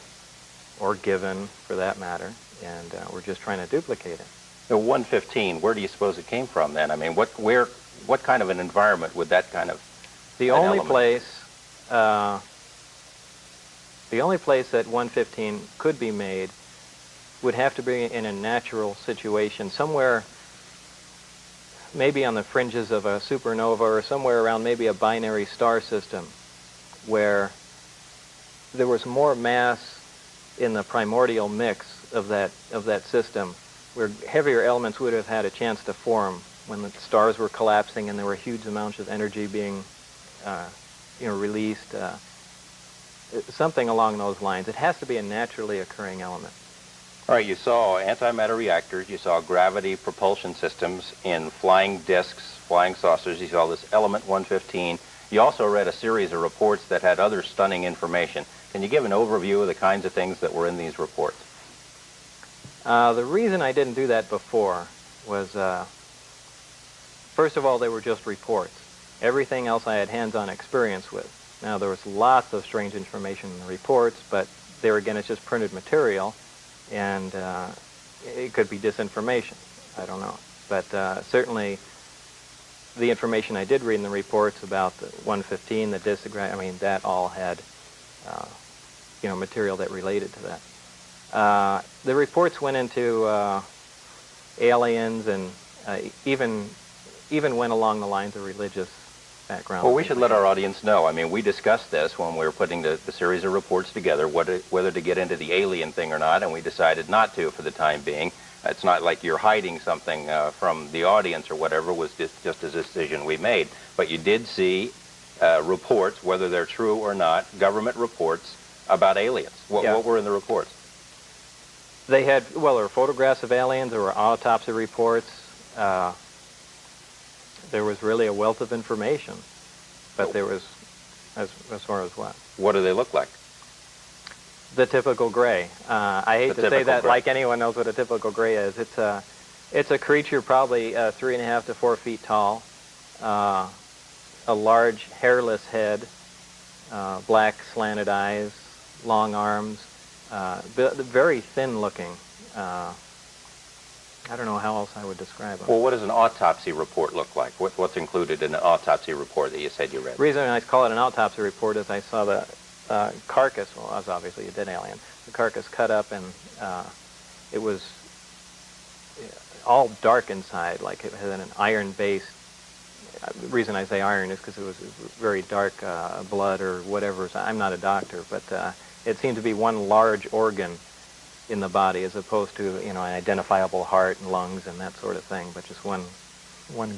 or given for that matter, and we're just trying to duplicate it.
The 115, where do you suppose it came from then? I mean, what kind of an environment would that kind of
The only place that 115 could be made would have to be in a natural situation, somewhere maybe on the fringes of a supernova or somewhere around maybe a binary star system where there was more mass in the primordial mix of that system, where heavier elements would have had a chance to form when the stars were collapsing and there were huge amounts of energy being released, something along those lines. It has to be a naturally occurring element.
All right, you saw antimatter reactors, you saw gravity propulsion systems in flying discs, flying saucers, you saw this element 115. You also read a series of reports that had other stunning information. Can you give an overview of the kinds of things that were in these reports?
The reason I didn't do that before was, first of all, they were just reports. Everything else I had hands-on experience with. Now, there was lots of strange information in the reports, but there again, it's just printed material, and it could be disinformation. I don't know. But certainly, the information I did read in the reports about the 115, the disagram, I mean, that all had, material that related to that. The reports went into aliens and even went along the lines of religious background.
Well, we should let our audience know. I mean, we discussed this when we were putting the series of reports together, whether to get into the alien thing or not, and we decided not to for the time being. It's not like you're hiding something from the audience or whatever. It was just a decision we made. But you did see reports, whether they're true or not, government reports about aliens. What were in the reports?
They had, there were photographs of aliens, there were autopsy reports. There was really a wealth of information, but there was, as far as what?
What do they look like?
The typical gray. I hate to say that, like anyone knows what a typical gray is. It's a creature probably 3.5 to 4 feet tall, a large hairless head, black slanted eyes, long arms, very thin looking. I don't know how else I would describe them.
Well, what does an autopsy report look like? What's included in an autopsy report that you said you read?
The reason I call it an autopsy report is I saw the carcass, well, it was obviously a dead alien, the carcass cut up, and it was all dark inside, like it had an iron base. The reason I say iron is because it was very dark blood or whatever. I'm not a doctor, but it seemed to be one large organ in the body, as opposed to, you know, an identifiable heart and lungs and that sort of thing, but just one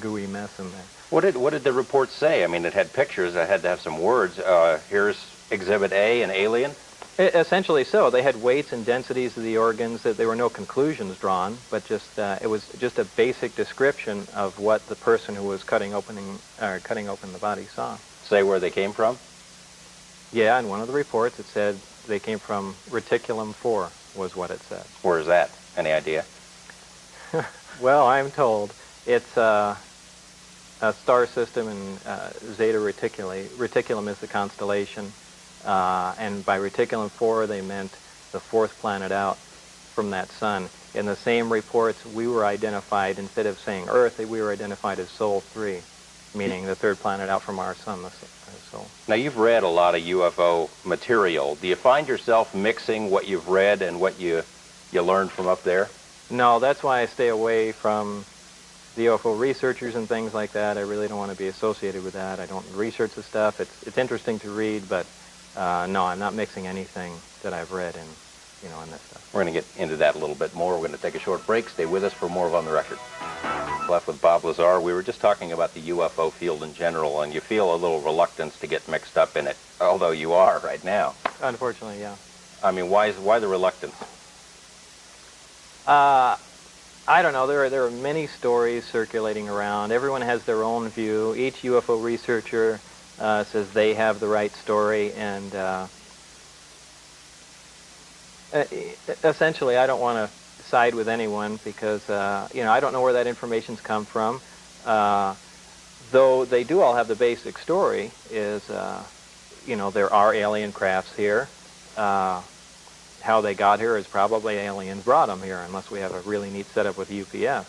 gooey mess in there.
What did the report say? I mean, it had pictures. It had to have some words. Here's Exhibit A, an alien.
Essentially so. They had weights and densities of the organs. That there were no conclusions drawn, but just it was just a basic description of what the person who was cutting open the body saw.
Say where they came from?
Yeah, in one of the reports it said they came from Reticulum 4, was what it said.
Where is that? Any idea?
Well, I'm told it's a star system in Zeta Reticuli. Reticulum is the constellation, and by Reticulum 4 they meant the fourth planet out from that sun. In the same reports, we were identified, instead of saying Earth, we were identified as Sol 3, meaning the third planet out from our sun, the Sol.
Now, you've read a lot of UFO material. Do you find yourself mixing what you've read and what you learned from up there?
No, that's why I stay away from the UFO researchers and things like that. I really don't want to be associated with that. I don't research the stuff. It's interesting to read, but no, I'm not mixing anything that I've read in this stuff.
We're going to get into that a little bit more. We're going to take a short break. Stay with us for more of On the Record. Left with Bob Lazar. We were just talking about the UFO field in general, and you feel a little reluctance to get mixed up in it, although you are right now.
Unfortunately, yeah.
I mean, why the reluctance?
I don't know. There are many stories circulating around. Everyone has their own view. Each UFO researcher says they have the right story, and essentially, I don't want to side with anyone because I don't know where that information's come from. Though they do all have the basic story. Is there are alien crafts here. How they got here is probably aliens brought them here, unless we have a really neat setup with UPS.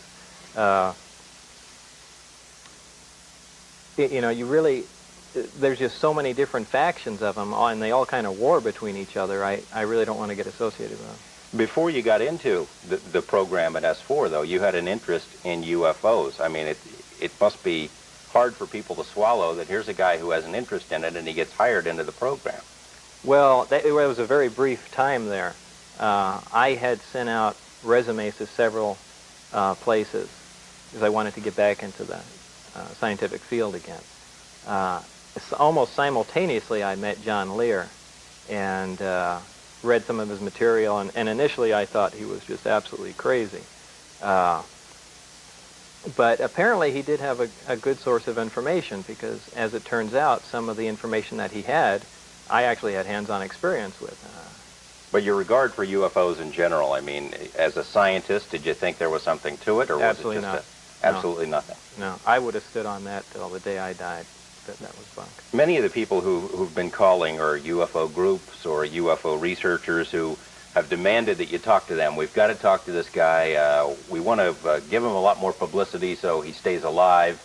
There's just so many different factions of them, and they all kind of war between each other. I really don't want to get associated with them.
Before you got into the program at S4, though, you had an interest in UFOs. I mean, it must be hard for people to swallow that here's a guy who has an interest in it and he gets hired into the program.
Well, it was a very brief time there. I had sent out resumes to several places because I wanted to get back into the scientific field again. Almost simultaneously, I met John Lear and read some of his material, and initially I thought he was just absolutely crazy. But apparently he did have a good source of information because, as it turns out, some of the information that he had, I actually had hands-on experience with.
But your regard for UFOs in general, I mean, as a scientist, did you think there was something to it, or was
absolutely
it just
not.
Absolutely nothing?
No, I would have stood on that till the day I died. That was bunk.
Many of the people who've been calling are UFO groups or UFO researchers who have demanded that you talk to them. We've got to talk to this guy. We want to give him a lot more publicity so he stays alive.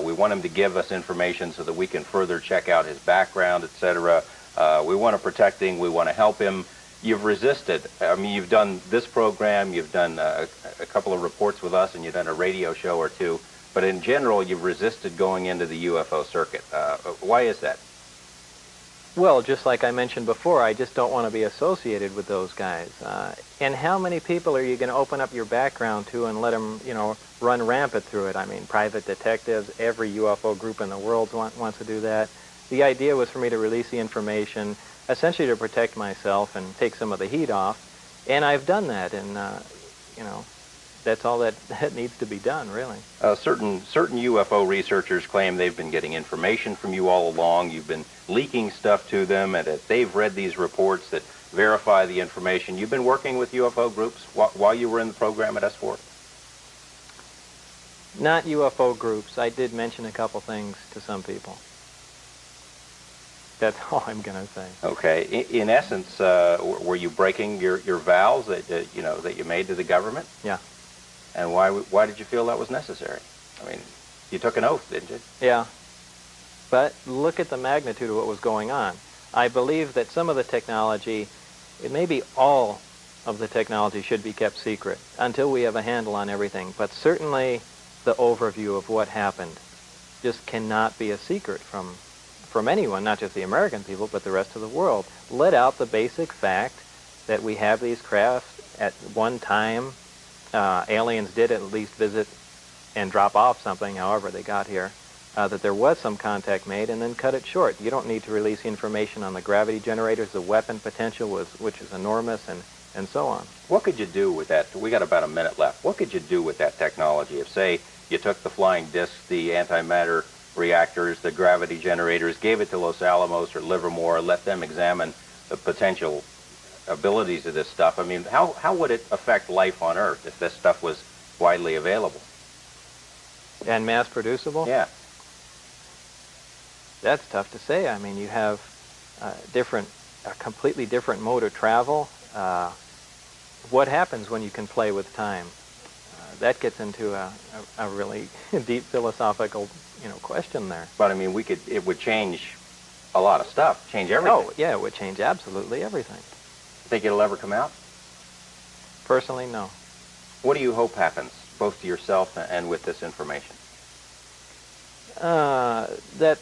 We want him to give us information so that we can further check out his background, etc. We want to protect him. We want to help him. You've resisted. I mean, you've done this program. You've done a couple of reports with us, and you've done a radio show or two. But in general, you've resisted going into the UFO circuit. Why is that?
Well, just like I mentioned before, I just don't want to be associated with those guys. And how many people are you going to open up your background to and let them, run rampant through it? I mean, private detectives, every UFO group in the world wants to do that. The idea was for me to release the information, essentially to protect myself and take some of the heat off. And I've done that, and, that's all that needs to be done, really.
Certain UFO researchers claim they've been getting information from you all along. You've been leaking stuff to them, and that they've read these reports that verify the information. You've been working with UFO groups while you were in the program at S4?
Not UFO groups. I did mention a couple things to some people. That's all I'm going to say.
Okay. In essence, were you breaking your vows that you know that you made to the government?
Yeah.
And why did you feel that was necessary? I mean, you took an oath, didn't you?
Yeah. But look at the magnitude of what was going on. I believe that some of the technology, maybe all of the technology should be kept secret until we have a handle on everything. But certainly the overview of what happened just cannot be a secret from anyone, not just the American people, but the rest of the world. Let out the basic fact that we have these crafts at one time. Aliens did at least visit and drop off something, however they got here. That there was some contact made, and then cut it short. You don't need to release information on the gravity generators, the weapon potential, which is enormous, and so on.
What could you do with that? We got about a minute left. What could you do with that technology? If, say, you took the flying discs, the antimatter reactors, the gravity generators, gave it to Los Alamos or Livermore, let them examine the potential abilities of this stuff. I mean, how would it affect life on Earth if this stuff was widely available?
And mass producible?
Yeah.
That's tough to say. I mean, you have a completely different mode of travel. What happens when you can play with time? That gets into a really deep philosophical, question there.
But I mean, it would change a lot of stuff, change everything.
Oh, yeah, it would change absolutely everything.
Think it'll ever come out?
Personally, no.
What do you hope happens, both to yourself and with this information?
That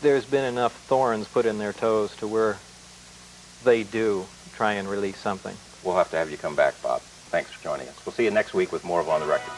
there's been enough thorns put in their toes to where they do try and release something.
We'll have to have you come back, Bob. Thanks for joining us. We'll see you next week with more of On the Record.